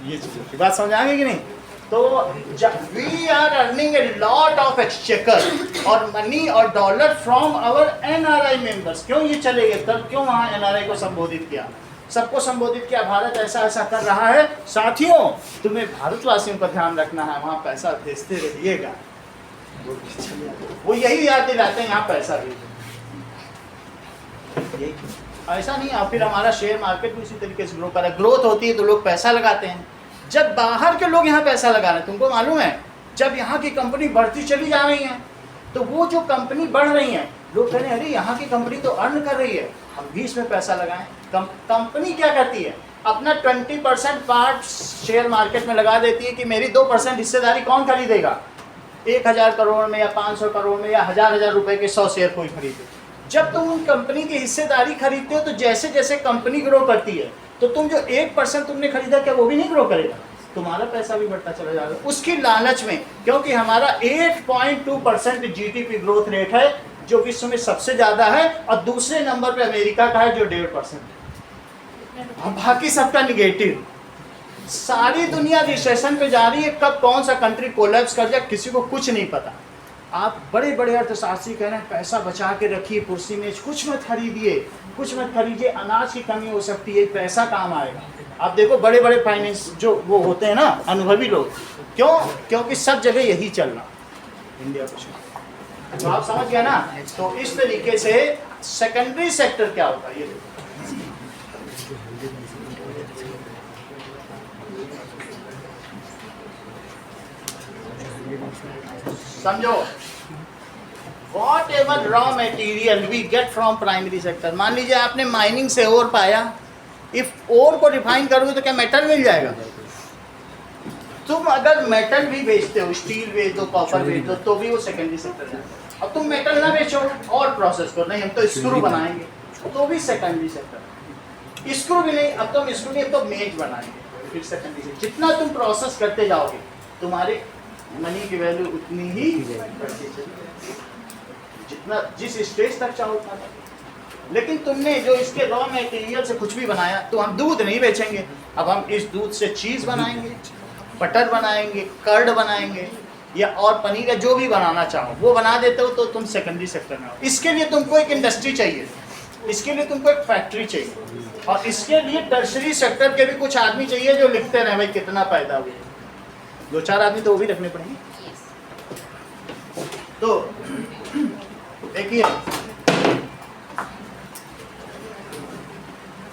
ये चीज़ की बात समझ आ गई कि नहीं? तो we are earning a lot of exchequer और मनी और dollar from our NRI members. क्यों ये चले गए तब, क्यों वहाँ एनआरआई को संबोधित किया, सबको संबोधित किया, भारत ऐसा ऐसा कर रहा है। साथियों तुम्हें भारतवासियों का ध्यान रखना है, वहाँ पैसा भेजते रहिएगा। वो यही याद दिलाते हैं यहाँ पैसा भेजो, ऐसा नहीं। और फिर हमारा शेयर मार्केट भी उसी तरीके से ग्रो कर रहा है। ग्रोथ होती है तो लोग पैसा लगाते हैं। जब बाहर के लोग यहाँ पैसा लगा रहे हैं, तुमको मालूम है, जब यहाँ की कंपनी बढ़ती चली जा रही है तो वो जो कंपनी बढ़ रही है, लोग कह रहे हैं अरे यहाँ की कंपनी तो अर्न कर रही है, हम भी इसमें पैसा लगाएं। कंपनी क्या करती है, अपना 20% पार्ट शेयर मार्केट में लगा देती है कि मेरी 2% हिस्सेदारी कौन खरीदेगा, 1000 करोड़ में या 500 करोड़ में या हजार रुपए के 100 शेयर कोई खरीदे। जब तुम उन कंपनी की हिस्सेदारी खरीदते हो तो जैसे जैसे कंपनी ग्रो करती है तो तुम जो 1% तुमने खरीदा, क्या वो भी नहीं ग्रो करेगा, तुम्हारा पैसा भी बढ़ता चला जाएगा। उसकी लालच में, क्योंकि हमारा 8.2% जीडीपी ग्रोथ रेट है जो विश्व में सबसे ज्यादा है, और दूसरे नंबर पे अमेरिका का है जो 1.5% है, और बाकी सबका निगेटिव। सारी दुनिया रिसेशन पे जा रही है, कब कौन सा कंट्री कोलैप्स कर जाए किसी को कुछ नहीं पता। आप बड़े बड़े अर्थशास्त्री कह रहे हैं पैसा बचा के रखिए, कुर्सी में कुछ मत खरीदिए, कुछ मत खरीदिए, अनाज की कमी हो सकती है, पैसा काम आएगा। आप देखो बड़े बड़े फाइनेंस जो वो होते हैं ना, अनुभवी लोग, क्यों, क्योंकि सब जगह यही चल रहा इंडिया को। तो आप समझ गया ना। तो इस तरीके से सेकेंडरी सेक्टर क्या होता है ये देखो। समझो, whatever raw material we get from primary sector. मान लीजिए आपने माइनिंग से ओर पाया, इफ ओर को रिफाइन करोगे तो क्या मेटल मिल जाएगा? तुम अगर मेटल भी बेचते हो, स्टील बेच दो, कॉपर बेच दो, तो भी वो सेकेंडरी सेक्टर जाएगा। अब तुम मेटल ना बेचो और प्रोसेस करो, नहीं हम तो स्क्रू बनाएंगे, तो भी सेकेंडरी सेक्टर। स्क्रू भी नहीं, अब तुम स्क्रू नहीं, अब तो मेज बनाएंगे, फिर सेकेंडरी सेक्टर। जितना तुम प्रोसेस करते जाओगे तुम्हारे मनी की वैल्यू उतनी ही बढ़ती चलेगी, जितना जिस स्टेज तक चाहो उतना। लेकिन तुमने जो इसके रॉ मटेरियल से कुछ भी बनाया, तो हम दूध नहीं बेचेंगे, अब हम इस दूध से चीज़ बनाएंगे, बटर बनाएंगे, कर्ड बनाएंगे, या और पनीर या जो भी बनाना चाहो वो बना देते हो, तो तुम सेकेंडरी सेक्टर में हो। इसके लिए तुमको एक इंडस्ट्री चाहिए, इसके लिए तुमको एक फैक्ट्री चाहिए, और इसके लिए टर्शरी सेक्टर के भी कुछ आदमी चाहिए जो लिखते रहे भाई कितना पैदा हुआ। 2-4 आदमी तो वो भी रखने पड़ेंगे। तो देखिए,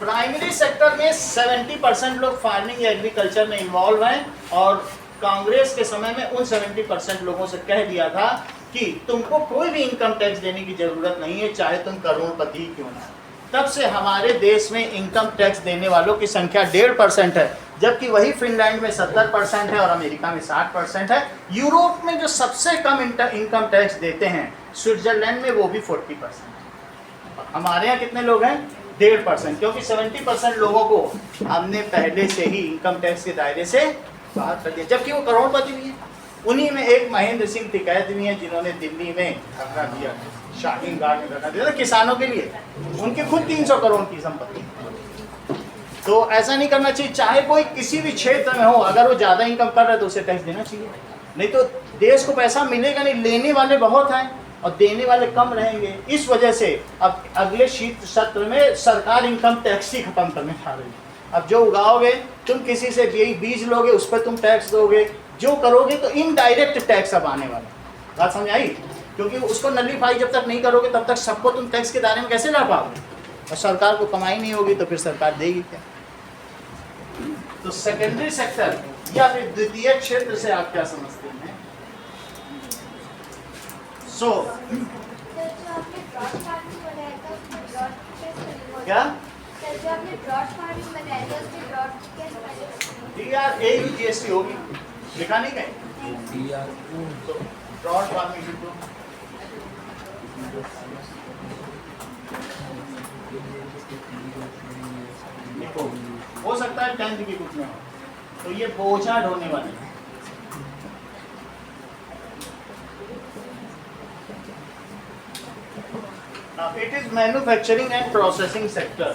प्राइमरी सेक्टर में 70% लोग फार्मिंग या एग्रीकल्चर में इन्वॉल्व हैं, और कांग्रेस के समय में उन 70% लोगों से कह दिया था कि तुमको कोई भी इनकम टैक्स देने की जरूरत नहीं है, चाहे तुम करोड़पति क्यों ना। तब से हमारे देश में इनकम टैक्स देने वालों की संख्या 1.5% है, जबकि वही फिनलैंड में 70% है और अमेरिका में 60% है। यूरोप में जो सबसे कम इनकम टैक्स देते हैं, स्विट्जरलैंड में, वो भी 40%। हमारे यहाँ कितने लोग हैं? 1.5%, क्योंकि 70% लोगों को हमने पहले से ही इनकम टैक्स के दायरे से बाहर कर दिया, जबकि वो करोड़पति भी हैं। उन्हीं में एक महेंद्र सिंह टिकैत भी हैं जिन्होंने दिल्ली में धरना दिया, शाहीन बाग में धरना दिया था किसानों के लिए, उनकी खुद 300 करोड़ की संपत्ति। तो ऐसा नहीं करना चाहिए, चाहे कोई किसी भी क्षेत्र में हो, अगर वो ज़्यादा इनकम कर रहा है तो उसे टैक्स देना चाहिए, नहीं तो देश को पैसा मिलेगा नहीं। लेने वाले बहुत हैं और देने वाले कम रहेंगे। इस वजह से अब अगले शीत सत्र में सरकार इनकम टैक्स ही खत्म करने जा रही है। अब जो उगाओगे तुम, किसी से बीज लोगे उस पर तुम टैक्स दोगे, जो करोगे तो इनडायरेक्ट टैक्स अब आने वाला। बात समझ आई? क्योंकि उसको नलीफाई जब तक नहीं करोगे तब तक सबको तुम टैक्स के दायरे में कैसे ला पाओगे, और सरकार को कमाई नहीं होगी तो फिर सरकार देगी क्या? तो सेकेंडरी सेक्टर या फिर द्वितीय क्षेत्र से आप क्या समझते हैं? क्या DRAUGST होगी, लिखा नहीं कहीं ड्रॉट फार्मिंग लिखो। देखो, हो सकता है 10th की कुछ में हो, तो ये बोझा ढोने वाले हैं। It is manufacturing and processing sector.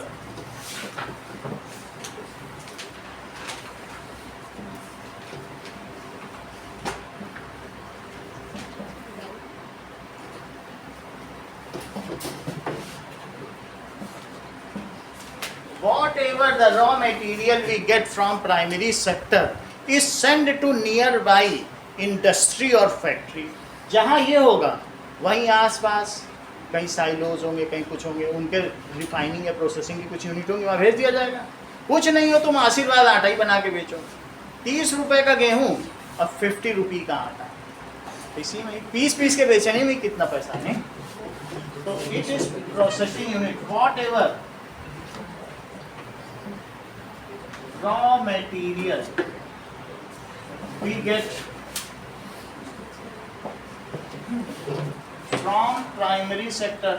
Whatever the raw material we get from primary sector is sent to nearby industry or factory. जहाँ ये होगा वहीं आसपास कहीं साइलोज होंगे, कहीं कुछ होंगे, उनके रिफाइनिंग या प्रोसेसिंग की कुछ यूनिट होंगी, वहाँ भेज दिया जाएगा। कुछ नहीं हो तुम आशीर्वाद आटा ही बना के बेचो, 30 रुपए का गेहूँ और 50 रुपये का आटा, इसी में पीस के बेचने में कितना पैसा है। तो it is processing unit. What ever raw material we get from primary sector,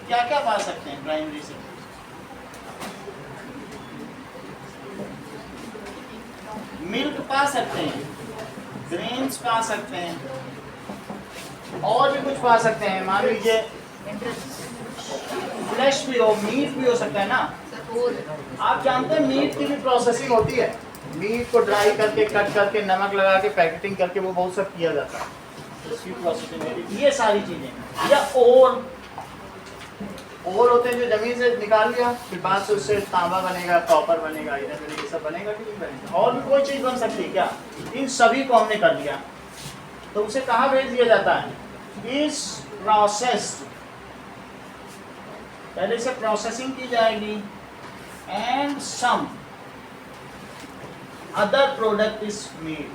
क्या क्या पा सकते हैं प्राइमरी सेक्टर? मिल्क पा सकते हैं, ग्रेन्स पा सकते हैं, और भी कुछ पा सकते हैं। मान लीजिए फ्लैश भी हो, मीट भी हो सकता है ना। आप जानते हैं मीट की भी प्रोसेसिंग होती है, मीट को ड्राई करके कट करके नमक लगा के पैकेटिंग करके वो बहुत सब किया जाता है, उसकी प्रोसेसिंग होती है। ये सारी चीज़ें, या ओर होते हैं जो ज़मीन से निकाल लिया, फिर बाद से उससे तांबा बनेगा, कॉपर बनेगा, इधर ये सब बनेगा कि नहीं बनेगा। और भी कोई चीज़ बन सकती है क्या? इन सभी को हमने कर दिया, तो उसे कहाँ भेज दिया जाता है? इस प्रोसेस, पहले से प्रोसेसिंग की जाएगी and some other product is made.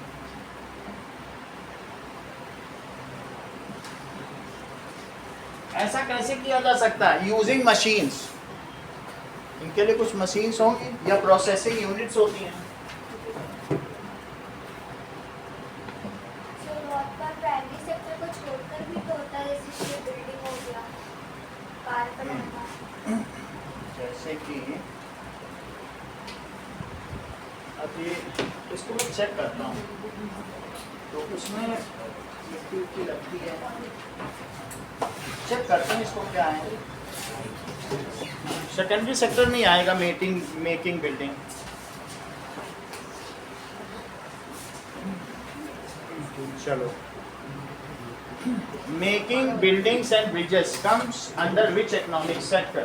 ऐसा कैसे किया जा सकता है? यूजिंग मशीन्स, इनके लिए कुछ मशीन्स होंगी या प्रोसेसिंग यूनिट्स होती हैं। प्राइमरी सेक्टर को छोड़कर भी तो होता है, जैसे बिल्डिंग हो गया, कार बनाना, जैसे कि अभी इसको मैं चेक करता हूँ, तो उसमें मिट्टी की लगती है, चेक करते हैं इसको क्या है। सेकेंडरी सेक्टर में ही आएगा मेकिंग बिल्डिंग। चलो, making buildings and bridges comes under which economic sector?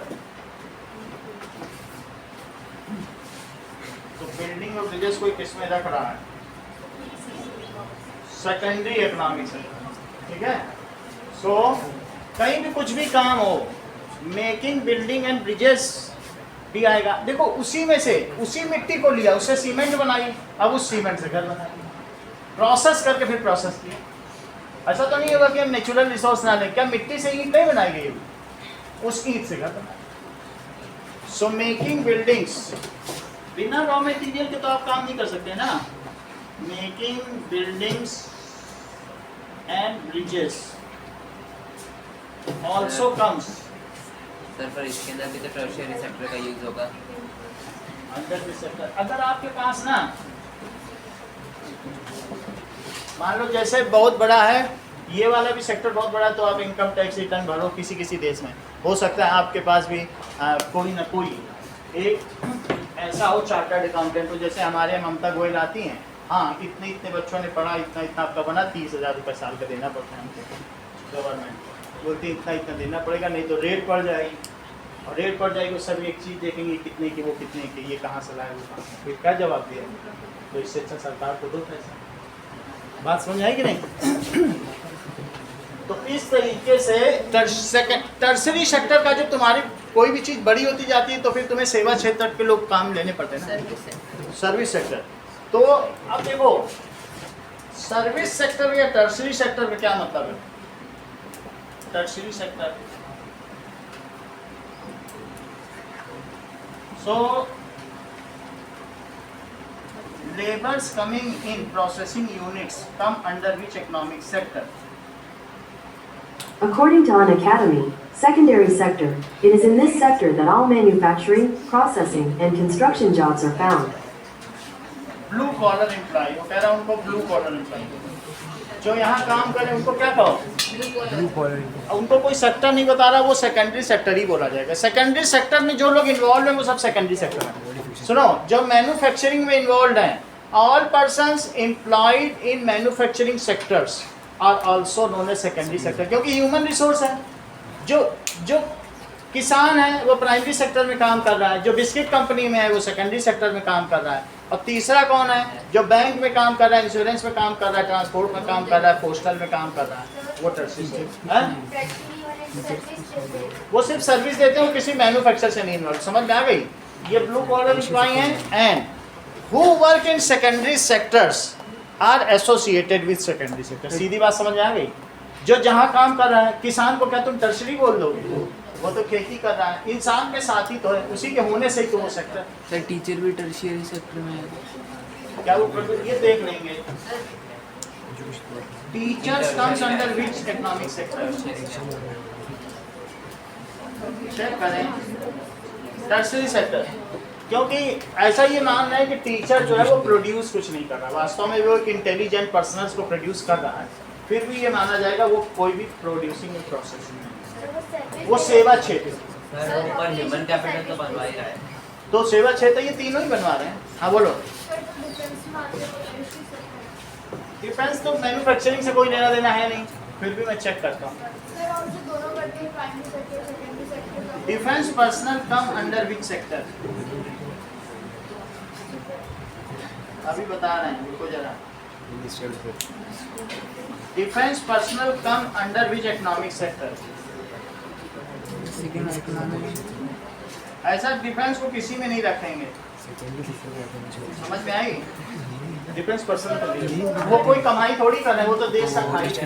तो बिल्डिंग और ब्रिजेस कोई किसमें रख रहा है? सेकेंडरी इकोनॉमिक सेक्टर, ठीक है। सो कहीं भी कुछ भी काम हो, मेकिंग बिल्डिंग एंड ब्रिजेस भी आएगा। देखो उसी में से, उसी मिट्टी को लिया, उससे सीमेंट बनाई, अब उस सीमेंट से घर बनाई, प्रोसेस करके फिर प्रोसेस किया। ऐसा तो नहीं होगा कि हम नेचुरल रिसोर्स ना लें, क्या मिट्टी से ईंट नहीं बनाई गई, उस ईंट से घर बनाई। सो मेकिंग बिल्डिंग्स, बिना रॉ मटेरियल के तो आप काम नहीं कर सकते ना। Making buildings and bridges also comes sir, पर इसके अंदर भी तो टर्शियरी सेक्टर का यूज होगा अंडर दिस सेक्टर। अगर आपके पास ना, मान लो जैसे बहुत बड़ा है, ये वाला भी सेक्टर बहुत बड़ा है, तो आप इनकम टैक्स रिटर्न भरो किसी देश में। हो सकता है आपके पास भी कोई ना कोई एक ऐसा हो चार्टर्ड अकाउंटेंट, तो जैसे हमारे ममता गोयल आती हैं, हाँ इतने बच्चों ने पढ़ा, इतना आपका बना, 30,000 रुपये साल का देना पड़ता है हमको। गवर्नमेंट बोलती है इतना देना पड़ेगा, नहीं तो रेट बढ़ जाएगी, और रेट बढ़ जाएगी, सब एक चीज़ देखेंगे कितने की, वो कितने की, ये कहाँ से लाए, वो कहाँ से, फिर क्या जवाब दिया? तो इससे अच्छा सरकार को दो पैसा। बात समझ आई कि नहीं? तो इस तरीके से टर्सरी सेक्टर का, जब तुम्हारी कोई भी चीज़ बड़ी होती जाती है तो फिर तुम्हें सेवा क्षेत्र के लोग काम लेने पड़ते हैं ना, सर्विस सेक्टर। तो अब देखो सर्विस सेक्टर या टर्सरी सेक्टर का क्या मतलब है? Tertiary sector, so labors coming in processing units come under which economic sector? According to An Academy, secondary sector, it is in this sector that all manufacturing, processing, and construction jobs are found. Blue collar employ, वो कह रहा है उनको blue collar employ, जो यहाँ काम करें उनको क्या कहो? Blue collar. उनको कोई सेक्टर नहीं बता रहा, वो सेकेंडरी सेक्टर ही बोला जाएगा। सेकेंडरी सेक्टर में जो लोग इन्वॉल्व हैं वो सब सेकेंडरी सेक्टर है। सुनो, जो मैन्युफैक्चरिंग में इन्वॉल्व हैं, all persons employed in manufacturing sectors are also known as secondary sector, क्योंकि ह्यूमन रिसोर्स है। जो किसान है वो प्राइमरी सेक्टर में काम कर रहा है, जो बिस्किट कंपनी में है वो सेकेंडरी सेक्टर में काम कर रहा है, और तीसरा कौन है जो बैंक में काम कर रहा है, इंश्योरेंस में काम कर रहा है, ट्रांसपोर्ट में काम कर रहा है, पोस्टल में काम कर रहा है, वो टर्शियरी सेक्टर है। फैक्ट्री वाले सर्विस देते हैं। वो सिर्फ सर्विस देते हैं, वो किसी मैन्युफैक्चर से नहीं इन्वॉल्व। समझ में आ गई? ये ब्लू कॉलर एम्प्लॉय हैं and who work in secondary sectors are associated with secondary sector. सीधी बात समझ में आ गई? जो जहाँ काम कर रहा है, किसान को क्या तुम टर्शरी बोल दोगे? वो तो खेती कर रहा है, इंसान के साथ ही तो है, उसी के होने से ही तो वो सेक्टर। सर टीचर भी टर्शियरी सेक्टर में है। क्या वो ये देख लेंगे teachers comes under which economic sector? Check करें टर्शरी सेक्टर, क्योंकि ऐसा ये मानना है कि टीचर जो है वो प्रोड्यूस कुछ नहीं कर रहा, वास्तव में वो एक इंटेलिजेंट पर्सनल्स को प्रोड्यूस कर रहा है, फिर भी ये माना जाएगा वो कोई भी प्रोड्यूसिंग प्रोसेस नहीं है, वो सेवा क्षेत्र। सर वो ऊपर ह्यूमन कैपिटल तो बनवा ही रहा है। तो सेवा क्षेत्र ये तीनों ही बनवा रहे हैं। हाँ बोलो। डिफेंस तो मैन्युफैक्चरिंग से कोई लेना देना है नहीं, फिर भी मैं चेक करता हूँ। Defence personnel come under which sector? अभी बता रहे हैं, रुको जरा। Defence personnel come under which economic sector? ऐसा डिफेंस को किसी में नहीं रखेंगे, समझ में आई? डिफेंस पर्सनल वो कोई कमाई थोड़ी कर रहे हैं, वो तो देश का खाई है।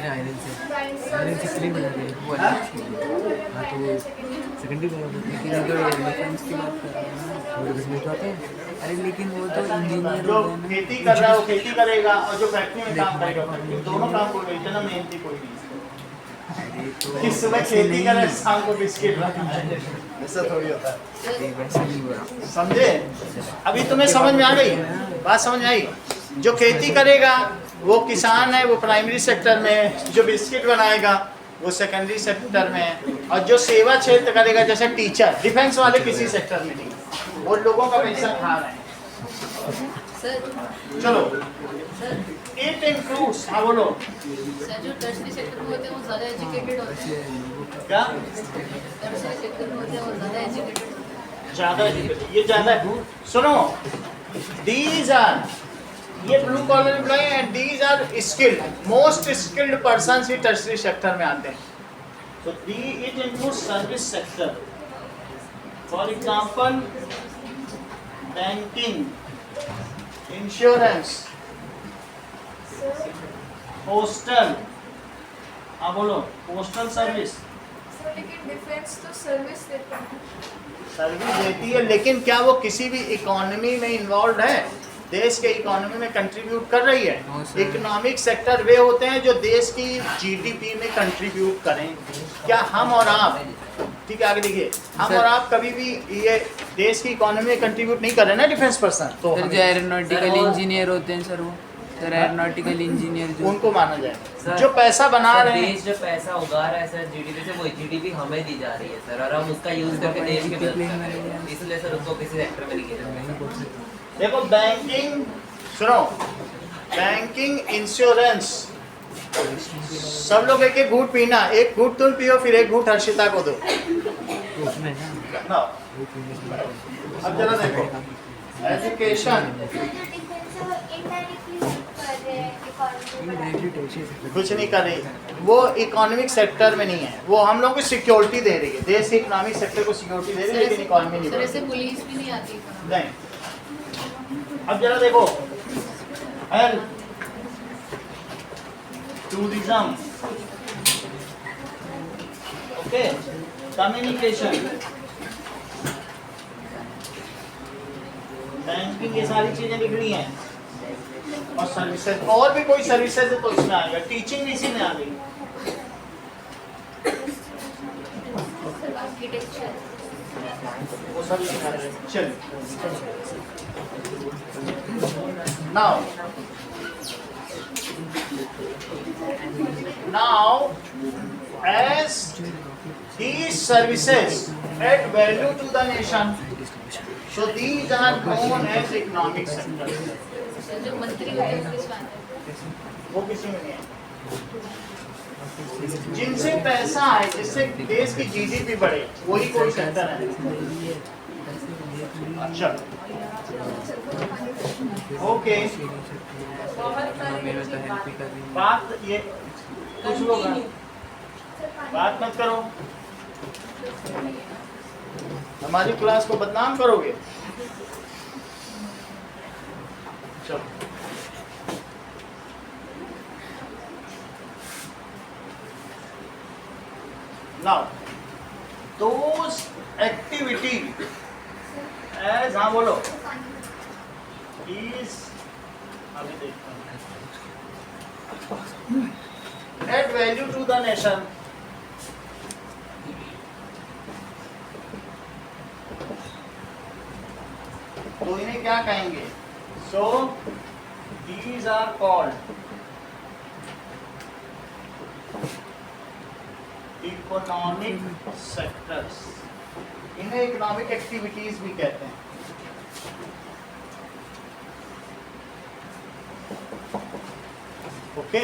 अरे लेकिन वो तो इंजीनियर जो खेती कर रहा है वो खेती करेगा, और जो फैक्ट्री में काम करेगा फैक्ट्री, दोनों काम को इतना मेहनती कोई नहीं। कि सुबह खेती करे शाम को बिस्किट बनाए, ऐसा थोड़ी होता है। समझे? अभी तुम्हें समझ में आ गई बात? समझ में आई? जो खेती करेगा वो किसान है, वो प्राइमरी सेक्टर में, जो बिस्किट बनाएगा वो सेकेंडरी सेक्टर में, और जो सेवा क्षेत्र करेगा जैसे टीचर, डिफेंस वाले किसी सेक्टर में नहीं, वो लोगों का पैसा खा रहे हैं। चलो इट इंक्लूड्स। हाँ बोलो। सर जो टर्शरी सेक्टर में होते हैं वो ज़्यादा एजुकेटेड होते हैं। क्या टर्शरी सेक्टर में होते हैं वो ज़्यादा एजुकेटेड होते हैं। ज़्यादा ये ज़्यादा है। सुनो, दीज आर ये blue collar employ and these are skilled, most skilled persons ही टर्शरी सेक्टर में आते हैं। तो it includes service sector, for example banking, insurance, postal. हाँ बोलो। Postal service. लेकिन डिफेंस तो सर्विस देता है। सर्विस देती है, लेकिन क्या वो किसी भी इकोनॉमी में इन्वॉल्व है? देश के इकोनॉमी में कंट्रीब्यूट कर रही है? इकोनॉमिक सेक्टर वे होते हैं जो देश की जीडीपी में कंट्रीब्यूट करें। क्या हम और आप, ठीक है आगे देखिए, हम और आप कभी भी ये देश की इकोनॉमी में कंट्रीब्यूट नहीं कर रहे ना डिफेंस पर्सन, तो सर जो एरोनॉटिकल इंजीनियर होते हैं सर, वो सर एरोनॉटिकल इंजीनियर जो उनको माना जाए जो पैसा बना रहे हैं। देश जो पैसा उगा रहा है सर जीडीपी से, वो जीडीपी हमें दी जा रही है सर, और हम उसका यूज करके देश के बिल्ड, इसलिए सर उसको किसी सेक्टर में नहीं किया। देखो बैंकिंग, सुनो, बैंकिंग, इंश्योरेंस, सब लोग एक एक घूंट पीना, एक घूंट तुम पियो फिर एक घूंट हर्षिता को दो। ना अब जरा देखो एजुकेशन, कुछ नहीं कर रही, वो इकोनॉमिक सेक्टर में नहीं है, वो हम लोग को सिक्योरिटी दे रही है, देश के इकोनॉमिक सेक्टर को सिक्योरिटी दे रही है, लेकिन इकोनॉमी नहीं सर दे ऐसे रही। पुलिस भी नहीं आती। नहीं। अब जरा देखो health, tourism, okay, communication, banking, ये सारी चीजें लिखनी है, और सर्विसेज, और भी कोई सर्विसेज है तो इसमें आएगा, टीचिंग भी इसी में आ गई। आर्किटेक्चर, वो सब लिखा है। चलिए now as these services add value to the nation, so these are known as economic sector. जो मंत्री होते हैं वो किसमें आते हैं? वो किसी में नहीं है। जिनसे पैसा आए, जिससे देश की जीडीपी बढ़े, वही कोई सेक्टर है। अच्छा, ओके, बात ये कुछ लोग हैं, बात मत करो, हमारी क्लास को बदनाम करोगे। चलो, now those activity as, हाँ बोलो, is, अभी देखता हूँ, add value to the nation, तो इन्हें क्या कहेंगे? So these are called economic sectors, इन्हें इकोनॉमिक एक्टिविटीज भी कहते हैं। ओके,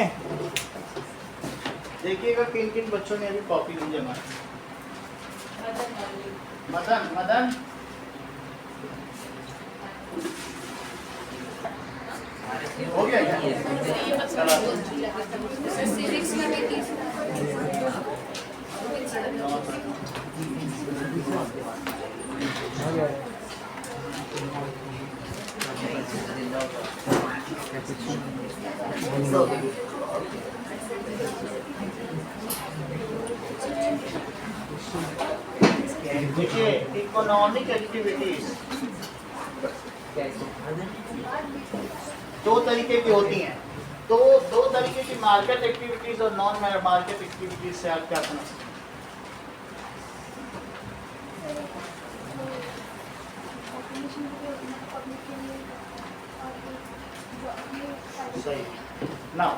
देखिएगा किन किन बच्चों ने अभी कॉपी नहीं जमा की। मदन, मदन हो गया क्या? चला, सिविक्स में भी की। देखिए इकोनॉमिक एक्टिविटीज दो तरीके की होती हैं, तो दो तरीके की मार्केट एक्टिविटीज और नॉन मार्केट एक्टिविटीज से आप क्या समझते हैं? सही। Now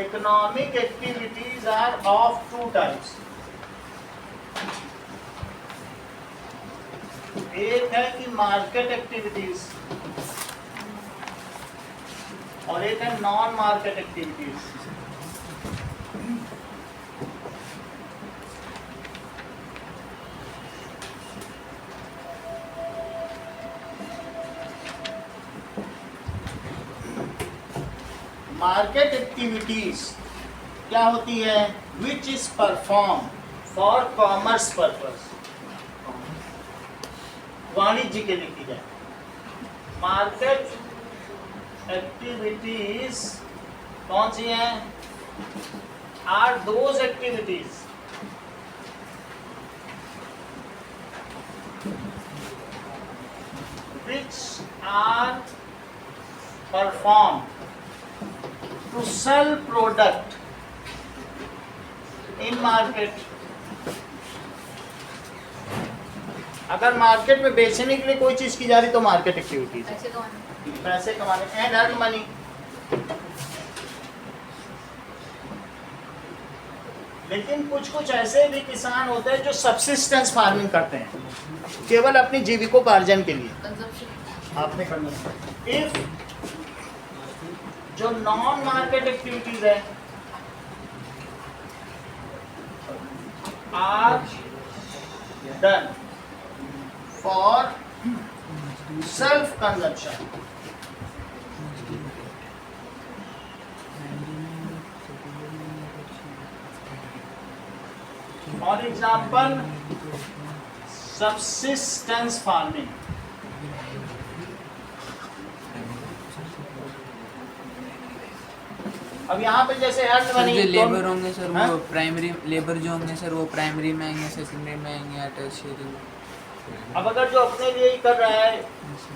economic activities are of two types, एक है कि मार्केट एक्टिविटीज और एक है non market activities. Market activities क्या होती है? Which is perform for commerce purpose, वाणिज्य के लिए की जाए। मार्केट एक्टिविटीज कौन सी हैं? Are those activities which are performed to sell product in market। अगर मार्केट में बेचने के लिए कोई चीज की जा रही तो मार्केट एक्टिविटीज है, पैसे कमाने एंड अर्न मनी। लेकिन कुछ कुछ ऐसे भी किसान होते हैं जो सब्सिस्टेंस फार्मिंग करते हैं, केवल अपनी जीविकोपार्जन के लिए। आपने करना इफ जो नॉन मार्केट एक्टिविटीज है are done for self consumption, for example subsistence farming. अब यहाँ पे जैसे अर्न सर मनी जो लेबर होंगे सर हाँ? वो प्राइमरी लेबर जो होंगे सर वो प्राइमरी में आएंगे, सेकेंडरी में आएंगे या टर्शियरी। अब अगर जो अपने लिए ही कर रहा है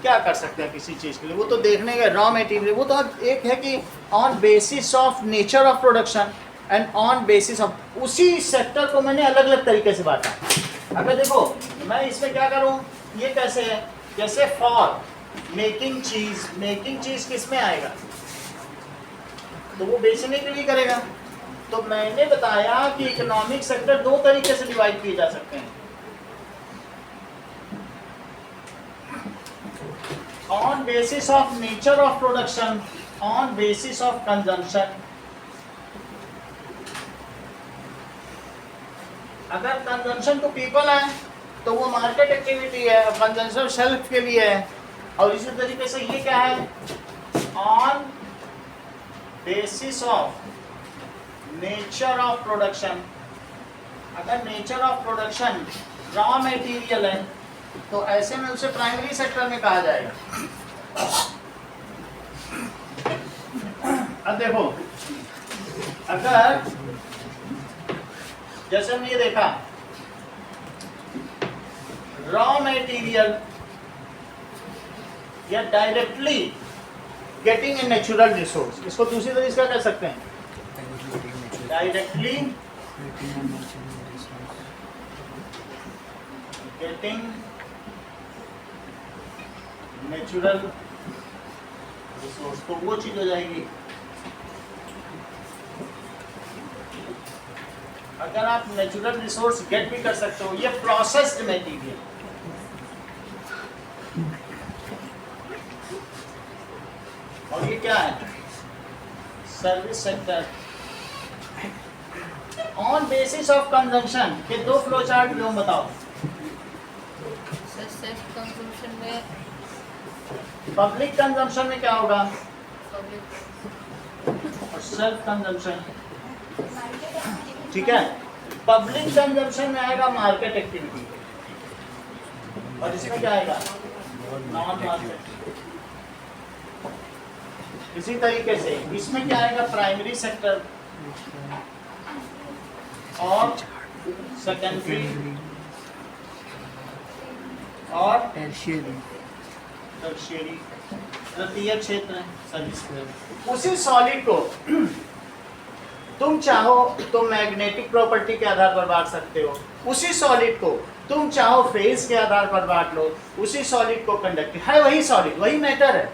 क्या कर सकता है किसी चीज़ के लिए, वो तो देखने का रॉ मटेरियल, वो तो अब एक है कि on basis of nature of production and on basis of, उसी सेक्टर को मैंने अलग अलग तरीके से बांटा। अगर देखो मैं इसमें क्या करूँ, ये कैसे है, जैसे फॉर मेकिंग चीज़ किस में आएगा, तो वो बेचने के लिए करेगा। तो मैंने बताया कि इकोनॉमिक सेक्टर दो तरीके से डिवाइड किए जा सकते हैं, on basis of nature of production, on basis of consumption. अगर कंजम्पशन टू पीपल है तो वो मार्केट एक्टिविटी है, कंजम्पशन शेल्फ के लिए है। और इसी तरीके से ये क्या है, on basis of nature of production. अगर nature of production raw material है तो ऐसे में उसे प्राइमरी सेक्टर में कहा जाएगा। अब देखो, अगर जैसे हमने ये देखा रॉ मटेरियल या directly getting a natural resource, इसको दूसरी तरीके से कह सकते हैं डायरेक्टली गेटिंग नेचुरल रिसोर्स, तो वो चीज हो जाएगी। अगर आप नेचुरल रिसोर्स गेट भी कर सकते हो, ये प्रोसेस्ड मटेरियल। और ये क्या है, service sector. On basis of consumption के दो फ्लो चार्ट लो, बताओ। सेल्फ कंजम्पशन में, पब्लिक कंजम्पशन में क्या होगा, पब्लिक और सेल्फ कंजम्पशन, ठीक है। पब्लिक कंजम्पशन में आएगा मार्केट एक्टिविटी, और इसमें क्या आएगा, नॉन मार्केट। इसी तरीके से इसमें क्या आएगा, प्राइमरी सेक्टर और सेकेंडरी और टर्शियरी, टर्शियरी, तृतीय क्षेत्र, सर्विस। उसी सॉलिड को तुम चाहो तो मैग्नेटिक प्रॉपर्टी के आधार पर बांट सकते हो, उसी सॉलिड को तुम चाहो फेज के आधार पर बांट लो, उसी सॉलिड को कंडक्टिव है, वही सॉलिड वही मैटर है।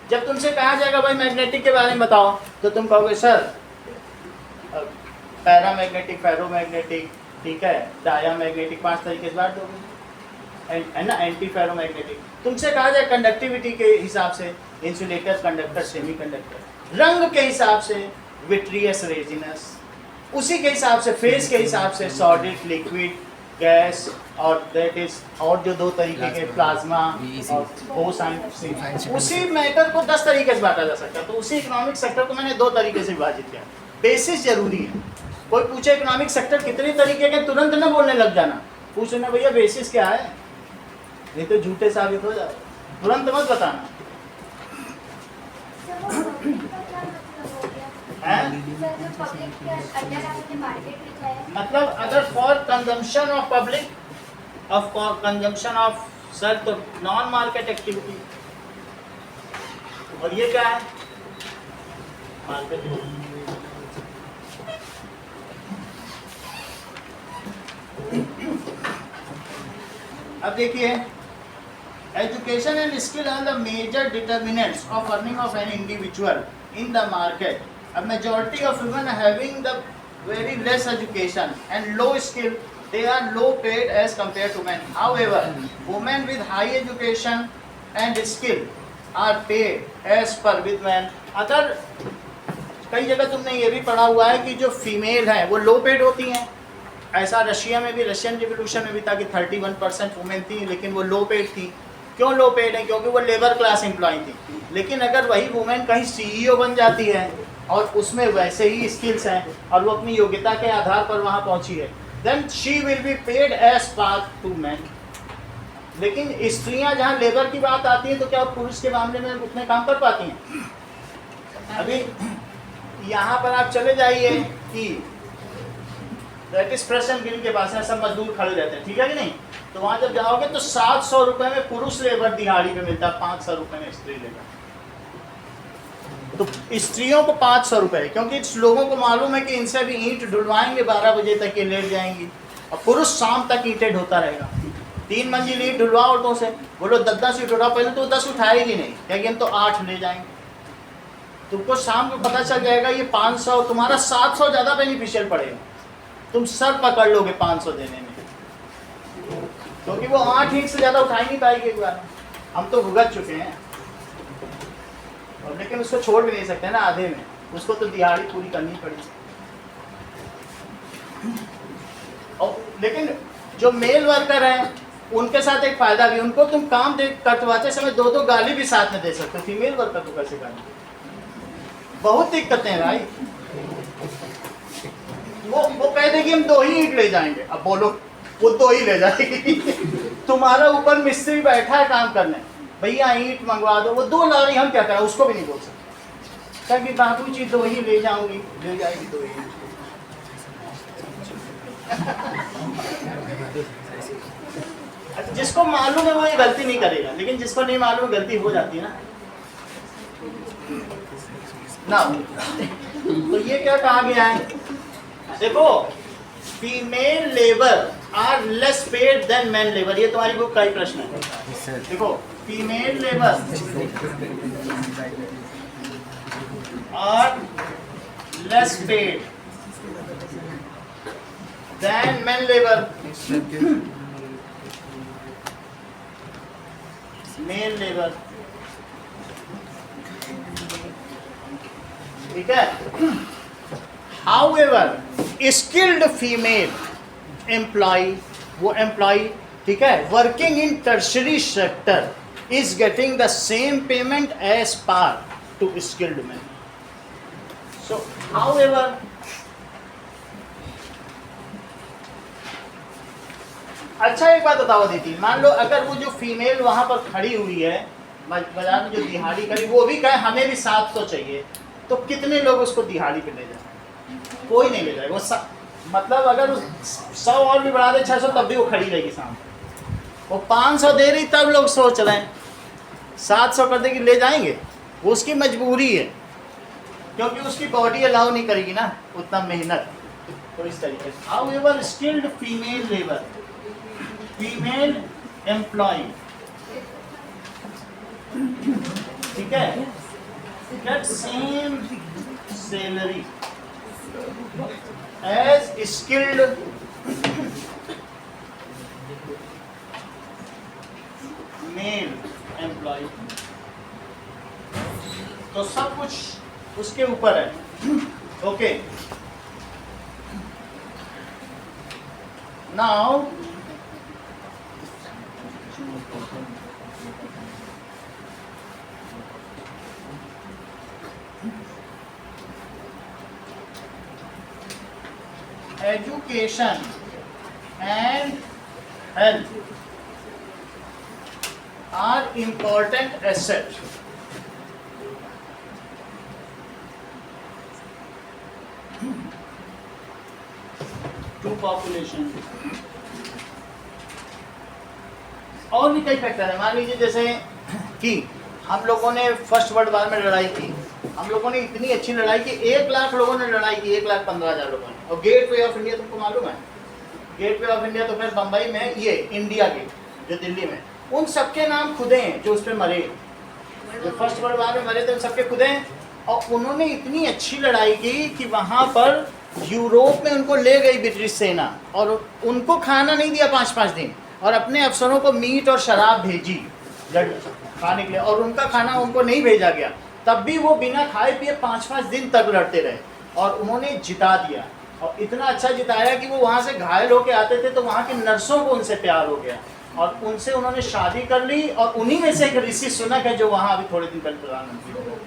जब तुमसे कहा जाएगा भाई मैग्नेटिक के बारे में बताओ, तो तुम कहोगे सर पैरामैग्नेटिक, फेरोमैग्नेटिक, ठीक है, डायामैग्नेटिक, 5 तरीके से बांट दोगे, है ना। Anti ferromagnetic. तुमसे कहा जाए कंडक्टिविटी के हिसाब से इंसुलेटर, कंडक्टर, सेमीकंडक्टर, रंग के हिसाब से विट्रियस, रेजिनस, उसी के हिसाब से फेज के हिसाब से सॉलिड, लिक्विड, गैस, और दैट इज और जो 2 तरीके के प्लाज्मा और बोसाइन, उसी मैटर को 10 तरीके से बांटा जा सकता है। तो उसी इकोनॉमिक सेक्टर को मैंने 2 तरीके से विभाजित किया। बेसिस जरूरी है। कोई पूछे इकोनॉमिक सेक्टर कितने तरीके के, तुरंत ना बोलने लग जाना, पूछ लेना भैया बेसिस क्या है, नहीं तो झूठे साबित हो जाए, तुरंत मत बताना है। मतलब अगर for consumption of public, of consumption of self, तो नॉन मार्केट एक्टिविटी, और ये क्या है, मार्केट। अब देखिए, education and skill are the major determinants of earning of an individual in the market. A majority of women having the very less education and low skill, they are low paid as compared to men. However, women with high education and skill are paid as per with men. अगर कई जगह तुमने ये भी पढ़ा हुआ है कि जो फीमेल हैं वो लो पेड होती हैं, ऐसा रशिया में भी, रशियन रिवोल्यूशन में भी था कि 31% वुमेन थी, लेकिन वो लो पेड थी। क्यों लो पेड है, क्योंकि वो लेबर क्लास एम्प्लॉय थी। लेकिन अगर वही वुमेन कहीं CEO बन जाती है और उसमें वैसे ही स्किल्स हैं और वो अपनी योग्यता के आधार पर वहाँ पहुँची है, then she will be paid as part to man. लेकिन स्त्रियाँ जहाँ लेबर की बात आती है तो क्या पुरुष के मामले में उतने काम कर पाती हैं? अभी यहाँ पर आप चले जाइए कि दैट इज प्रेशन गिल के पास है, सब मजदूर खड़े रहते हैं, ठीक है कि नहीं? तो वहाँ जब जाओगे तो 700 रुपये में पुरुष लेबर दिहाड़ी पे मिलता है, 500 रुपये में स्त्री लेबर। तो स्त्रियों को 500 रुपये, क्योंकि लोगों को मालूम है कि इनसे भी ईंट ढुलवाएंगे 12 बजे तक ये लेट जाएंगी, और पुरुष शाम तक ईंटें ढोता रहेगा। 3 मंजिल ईंट ढुलवा औरतों से, बोलो 10-10 ईंट उठाओ, पहले तो 10 उठाएगी नहीं, क्योंकि हम तो 8 ले जाएंगे। तुमको शाम को पता चल जाएगा ये 500, तुम्हारा 700 ज़्यादा बेनिफिशियल पड़ेगा, तुम सर पकड़ लोगे 500 देने में, क्योंकि वो 8 ईंट से ज़्यादा उठा ही नहीं पाएगी एक बार। हम तो भुगत चुके हैं, और लेकिन उसको छोड़ भी नहीं सकते ना आधे में, उसको तो दिहाड़ी पूरी करनी पड़ी। और लेकिन जो मेल वर्कर हैं उनके साथ एक फायदा भी, उनको तुम काम करवाते समय 2-2 गाली भी साथ में दे सकते हो। फीमेल वर्कर को कैसे गाली? बहुत दिक्कतें हैं भाई। वो कह देगी हम 2 ही ईंट ले जाएंगे, अब बोलो वो 2 ही ले जाएगी। तुम्हारा ऊपर मिस्त्री बैठा है काम करने, भैया ईंट मंगवा दो, वो 2 ला रही, हम क्या करें? उसको भी नहीं बोल सकते कि बाबू जी 2 ही ले जाऊंगी, ले जाएगी 2 ही। जिसको मालूम है वो ये गलती नहीं करेगा, लेकिन जिसको नहीं मालूम गलती हो जाती है ना। तो ये क्या कहा गया है? देखो, female labour are less paid than man labour, ये तुम्हारी बुक का ही प्रश्न है। देखो, female labour are less paid than man labour. Male labour, ठीक है। However, skilled female employee, वो employee, ठीक है, working in tertiary sector is getting the same payment as par to skilled men. So, however, अच्छा एक बात बताओ दीदी, मान लो अगर वो जो फीमेल वहां पर खड़ी हुई है बाजार में, जो दिहाड़ी करी, वो भी कहे हमें भी 700 चाहिए, तो कितने लोग उसको दिहाड़ी पे ले जाए? कोई नहीं ले जाएगा। वो मतलब अगर 100 और भी बढ़ा दे 600, तब भी वो खड़ी रहेगी सामने। वो 500 दे रही तब लोग सोच रहे हैं, 700 कर देगी, ले जाएंगे। वो उसकी मजबूरी है, क्योंकि उसकी बॉडी अलाउ नहीं करेगी ना उतना मेहनत। तो इस तरीके से however skilled female labour, female employ, ठीक है, get same salary as skilled male employ. तो सब कुछ उसके ऊपर है। Okay, now education and health are important assets. To population. और भी कई फैक्टर है। मान लीजिए जैसे कि हम लोगों ने फर्स्ट वर्ल्ड वार में लड़ाई की, हम लोगों ने इतनी अच्छी लड़ाई की, 1 लाख लोगों ने लड़ाई की, 1,15,000 लोगों ने। और गेट वे ऑफ इंडिया तुमको मालूम है? गेट वे ऑफ इंडिया तो फिर बम्बई में, ये इंडिया गेट जो दिल्ली में, उन सबके नाम खुदे हैं जो उस पर मरे, जो फर्स्ट वर्ल्ड वार में मरे थे, उन सबके खुदे हैं। और उन्होंने इतनी अच्छी लड़ाई की कि वहाँ पर यूरोप में उनको ले गई ब्रिटिश सेना, और उनको खाना नहीं दिया 5-5 दिन, और अपने अफसरों को मीट और शराब भेजी खाने के लिए, और उनका खाना उनको नहीं भेजा गया। तब भी वो बिना खाए पिए 5-5 दिन तक लड़ते रहे, और उन्होंने जिता दिया। और इतना अच्छा जिताया कि वो वहाँ से घायल होके आते थे, तो वहाँ की नर्सों को उनसे प्यार हो गया, और उनसे उन्होंने शादी कर ली। और उन्हीं में से एक ऋषि सुनक है जो वहाँ अभी थोड़े दिन पहले प्रधानमंत्री हो गए।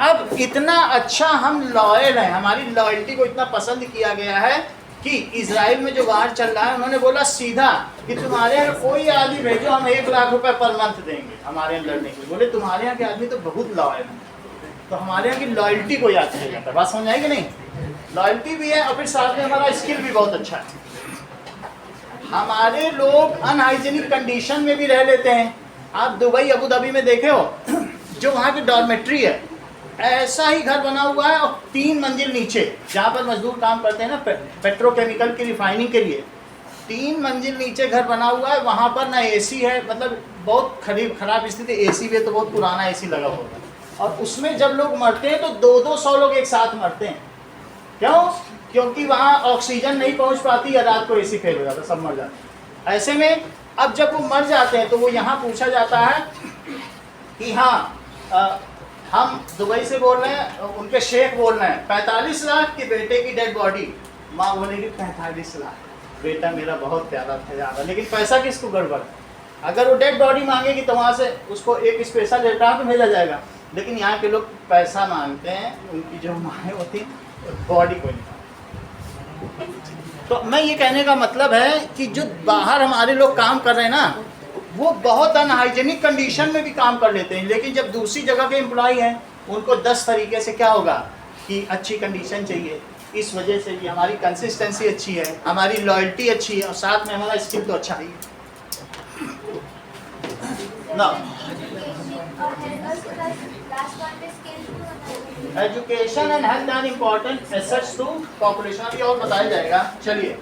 अब इतना अच्छा हम लॉयल हैं, हमारी लॉयल्टी को इतना पसंद किया गया है कि इजराइल में जो वार चल रहा है, उन्होंने बोला सीधा कि तुम्हारे यहाँ कोई आदमी भेजो, हम 1 लाख रुपए पर मंथ देंगे हमारे यहाँ लड़ने के लिए। बोले तुम्हारे यहाँ के आदमी तो बहुत लॉयल है। तो हमारे यहाँ की लॉयल्टी को याद किया जाता है। बात समझ आएगी नहीं? लॉयल्टी भी है, और फिर साथ में हमारा स्किल भी बहुत अच्छा है। हमारे लोग अनहाइजीनिक कंडीशन में भी रह लेते हैं। आप दुबई अबू धाबी में देखे हो, जो वहाँ की डॉर्मेट्री है, ऐसा ही घर बना हुआ है, और 3 मंजिल नीचे, जहाँ पर मजदूर काम करते हैं ना पेट्रोकेमिकल की रिफाइनिंग के लिए, 3 मंजिल नीचे घर बना हुआ है। वहाँ पर ना एसी है, मतलब बहुत खराब स्थिति। एसी भी तो बहुत पुराना एसी लगा हुआ है, और उसमें जब लोग मरते हैं तो 200-200 लोग एक साथ मरते हैं। क्यों? क्योंकि वहाँ ऑक्सीजन नहीं पहुँच पाती, या रात को एसी फेल हो जाता, सब मर जाते। ऐसे में अब जब वो मर जाते हैं तो वो यहाँ पूछा जाता है कि हाँ हम दुबई से बोल रहे हैं, उनके शेख बोल रहे हैं 45 लाख के बेटे की डेड बॉडी। माँ बोलेगी 45 लाख बेटा मेरा बहुत प्यारा था ज़्यादा, लेकिन पैसा किसको गड़बड़। अगर वो डेड बॉडी मांगेगी तो वहाँ से उसको एक स्पेशल लेटर पे भेजा जाएगा, लेकिन यहाँ के लोग पैसा मांगते हैं, उनकी जो माँगें होती हैं बॉडी को नहीं। तो मैं ये कहने का मतलब है कि जो बाहर हमारे लोग काम कर रहे हैं ना, वो बहुत अनहाइजेनिक कंडीशन में भी काम कर लेते हैं, लेकिन जब दूसरी जगह के एम्प्लॉय हैं उनको 10 तरीके से क्या होगा कि अच्छी कंडीशन चाहिए, इस वजह से भी हमारी कंसिस्टेंसी अच्छी है, हमारी लॉयल्टी अच्छी है और साथ में हमारा स्किल तो अच्छा ही है ना। Education and health and important assets to population, अभी और बताया जाएगा। चलिए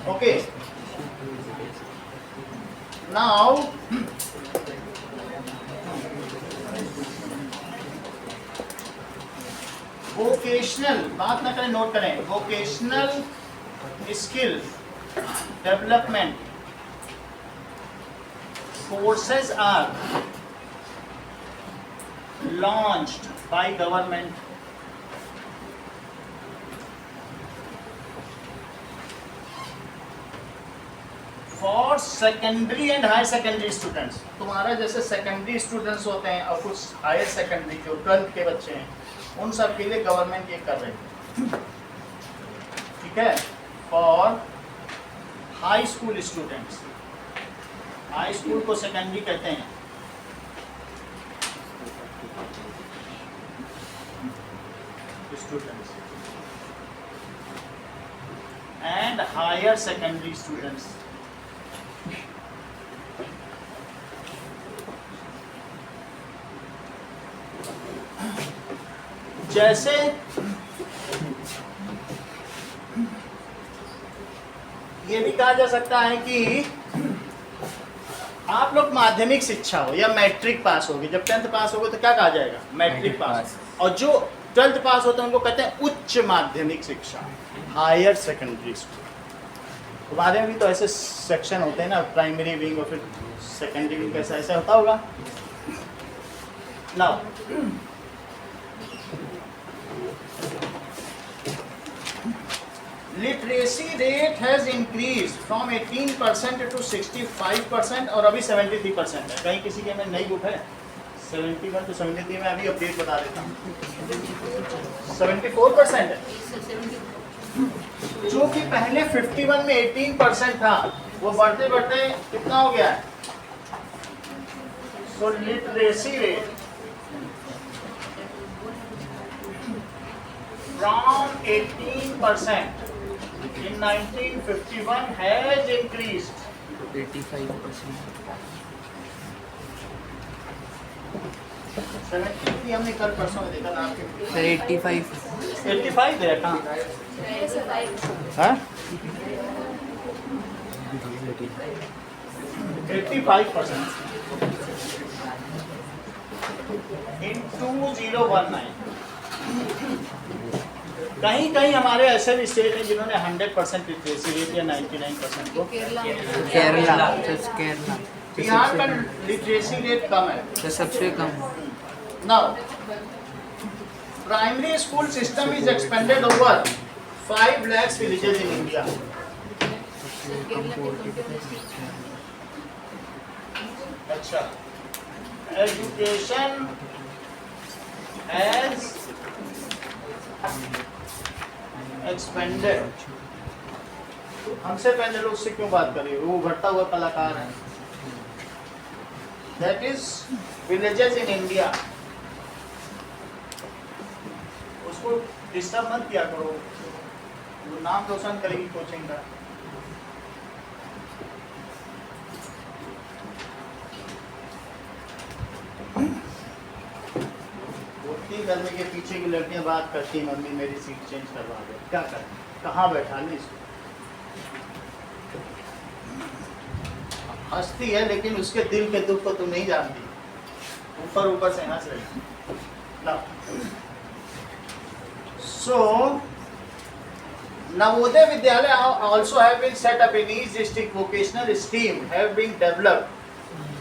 ओके, नाउ वोकेशनल, बात ना करें नोट करें, vocational skill development courses are launched by government for secondary and higher secondary students। तुम्हारा जैसे सेकेंडरी स्टूडेंट्स होते हैं और कुछ हायर सेकेंडरी जो 12th के बच्चे हैं, उन सब के लिए गवर्नमेंट ये कर रही है, ठीक है। For high school students, high school को सेकेंडरी कहते हैं, students and higher secondary students. जैसे ये भी कहा जा सकता है कि आप लोग माध्यमिक शिक्षा हो या मैट्रिक पास होगी, जब 10th पास होगे तो क्या कहा जाएगा, मैट्रिक पास, और जो 12th पास होते हैं उनको कहते हैं उच्च माध्यमिक शिक्षा, हायर सेकेंडरी स्कूल। हमारे में भी तो ऐसे सेक्शन होते हैं ना, प्राइमरी विंग और फिर सेकेंडरी विंग, कैसा ऐसा होता होगा ना। Literacy rate has increase from 18% to 65% और अभी 73% है। कहीं किसी के में नई बुक है 71 टू 73 में, अभी अपडेट बता देता हूँ 74% है, जो कि पहले 51 में 18% था, वो बढ़ते बढ़ते कितना हो गया है। सो literacy rate from 18% in 1951 has increased 85%। 73 हमने कल परसों में देखा था आपके, सर 85 है कहाँ हाँ 85% in 2019। कहीं कहीं हमारे ऐसे भी स्टेट हैं जिन्होंने 100% लिटरेसी रेट या 99% को, केरला केरला, सर केरला बिहार का लिटरेसी रेट कम है। सर सबसे कम। Now primary school system is expanded over 5 lakhs villages in India। अच्छा, एजुकेशन has expanded। हमसे पहले लोग से क्यों बात करिए, वो उभरता हुआ कलाकार है। That is villages in India। उसको डिस्टर्ब मत किया करो, वो नाम रोशन करेगी कोचिंग का। घर में के पीछे की लड़कियां बात करती, मम्मी मेरी सीट चेंज करवा दो, क्या करें, कहाँ बैठा ले इसको। हंसती है लेकिन उसके दिल के दुख को तुम नहीं जानती, ऊपर ऊपर से हंस रही। सो Navodaya Vidyalaya also have been set up in each district। vocational scheme have been developed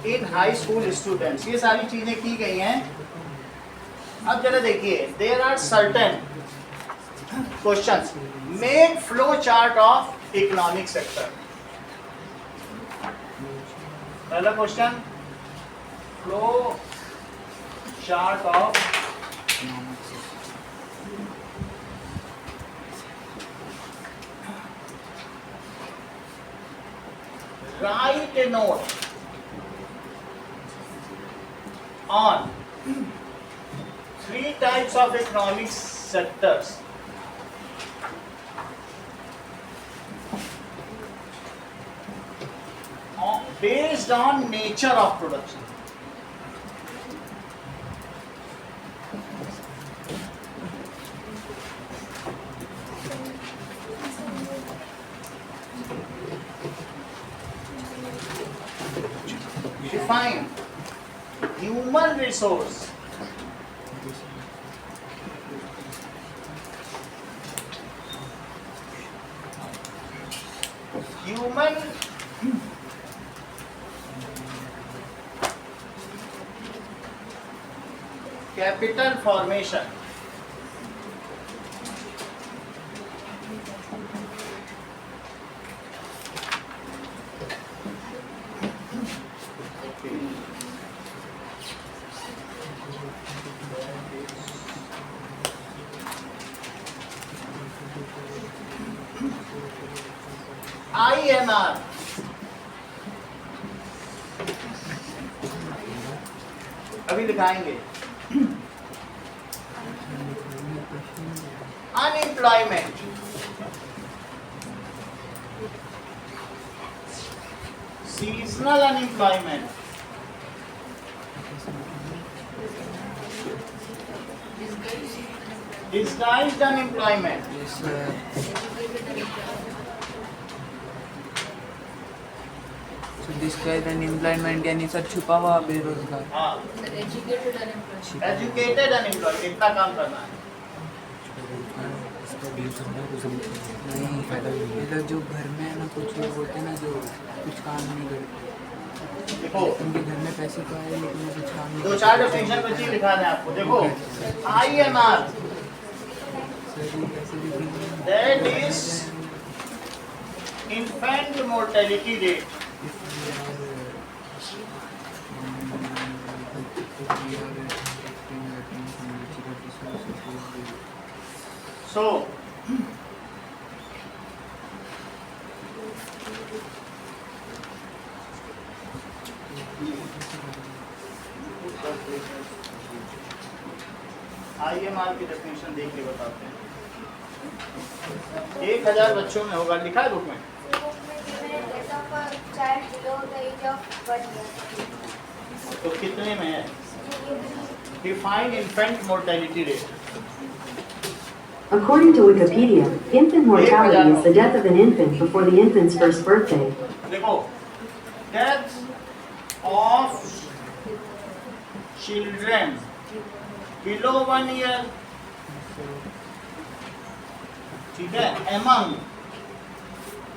in high school students। ये सारी चीजें की गई हैं अब जरा देखिए, there are certain questions. Make flow chart of economic sector. पहला question, flow chart of write a note on 3 types of economic sectors. Based on nature of production. Define human resource. Human capital formation. INR. अभी लिखाएंगे. Unemployment. Seasonal unemployment. Disguised unemployment. Disguised unemployment यानी sir छुपा हुआ बेरोजगार. हाँ. Educated unemployed. Educated unemployed. कितना काम करना है? नहीं, ये लोग जो घर में है ना, कुछ लोग होते हैं ना जो कुछ काम नहीं करते. देखो, उनके घर में पैसे तो आए लेकिन वो कुछ काम नहीं दो चार डेफिनेशन बची, लिखा है आपको. देखो, INR, that is infant mortality rate. So, IMR की डेफिनेशन देख के बताते हैं. 1000 बच्चों में होगा, लिखा है बुक में. तो कितने में है? Define infant mortality rate. According to Wikipedia, infant mortality is the death of an infant before the infant's first birthday. देखो, death of children below 1 year, ठीक है, among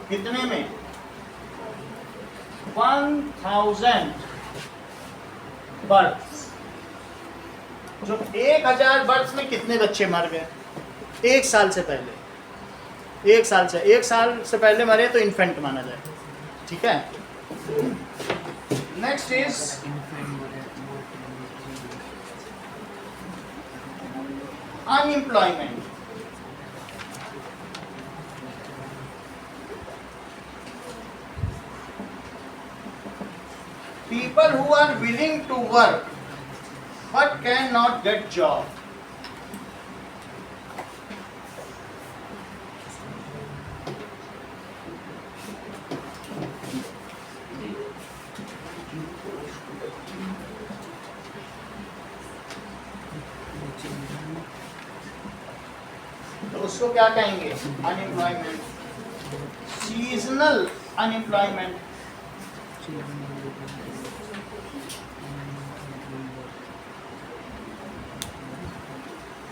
कितने में? 1000 बर्थ. जो 1000 बर्थ में कितने बच्चे मर गए? 1 साल से पहले. 1 साल से पहले मरे तो इन्फेंट माना जाए. ठीक है. Next is unemployment. People who are willing to work but cannot get job. तो उसको क्या कहेंगे? अनएम्प्लॉयमेंट. Seasonal unemployment.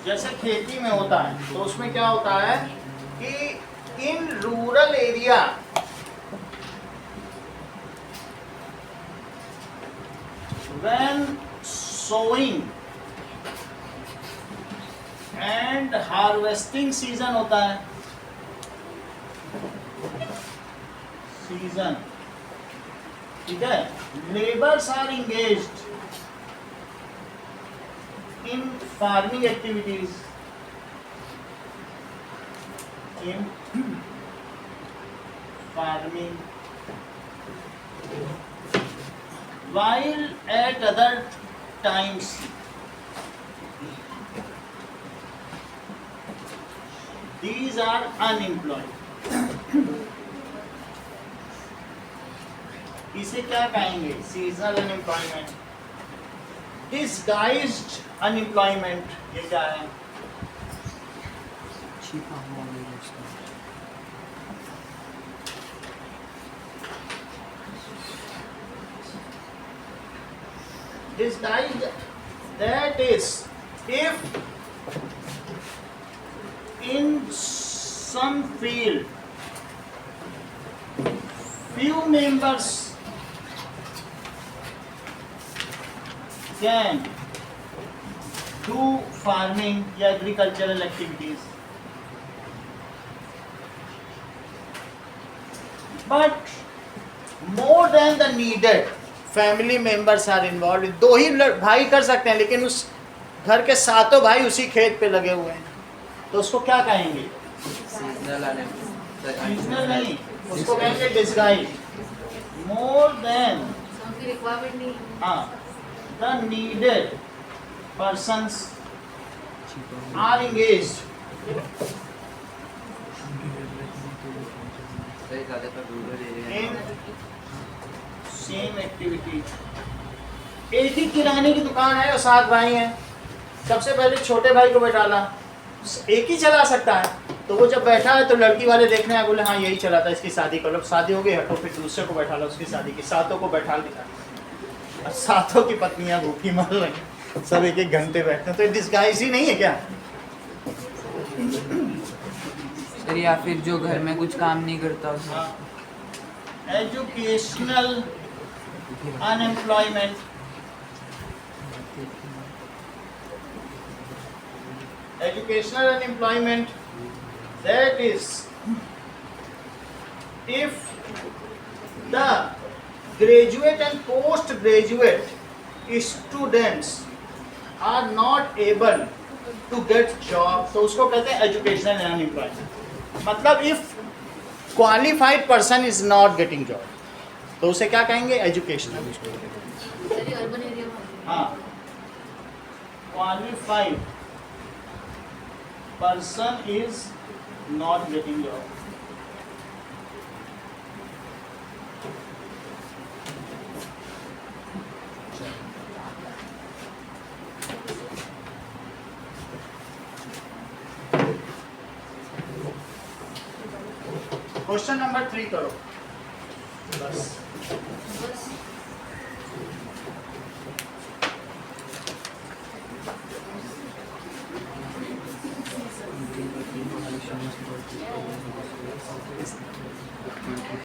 जैसे खेती में होता है तो उसमें क्या होता है कि in rural area when sowing and harvesting season होता है, सीजन, ठीक है। Labours are engaged in farming activities, in farming, while at other times these are unemployed। इसे क्या कहेंगे? सीजनल अनएम्प्लॉयमेंट, डिसगाइज्ड अनएम्प्लॉयमेंट, ये क्या है? छिपा हुआ बेरोजगार। Disguised, that is, if in some field few members can do farming या agricultural activities, but more than the needed family members are involve, दो ही भाई कर सकते हैं लेकिन उस घर के सातों भाई उसी खेत पे लगे हुए हैं, तो उसको क्या कहेंगे? सीजनल नहीं, उसको कहेंगे डिसगाइज। मोर देन, उनकी रिक्वायरमेंट नहीं है। हाँ, the needed persons are engaged in same activity. एक ही किराने की दुकान है और 7 भाई हैं, सबसे पहले छोटे भाई को बैठाला, एक ही चला सकता है, तो वो जब बैठा है तो लड़की वाले देखने आए, बोले हाँ यही चलाता है, इसकी शादी कर लो, शादी हो गई, हटो, फिर दूसरे को बैठा लो, उसकी शादी की, सातों को बैठा दिया, और सातों की पत्नियां भूखी मर रही, सब एक एक घंटे बैठते हैं, तो डिस्गाइज ही नहीं है क्या? सर या फिर जो घर में कुछ काम नहीं करता उसको। Educational unemployment, educational unemployment, that is, if the graduate and postgraduate students are not able to get job, तो उसको कहते हैं educational unemployment। मतलब if qualified person is not getting job, तो उसे क्या कहेंगे? educational। चलिए अर्बन एरिया में। हाँ, qualified person is not getting job। Question number 3 करो बस।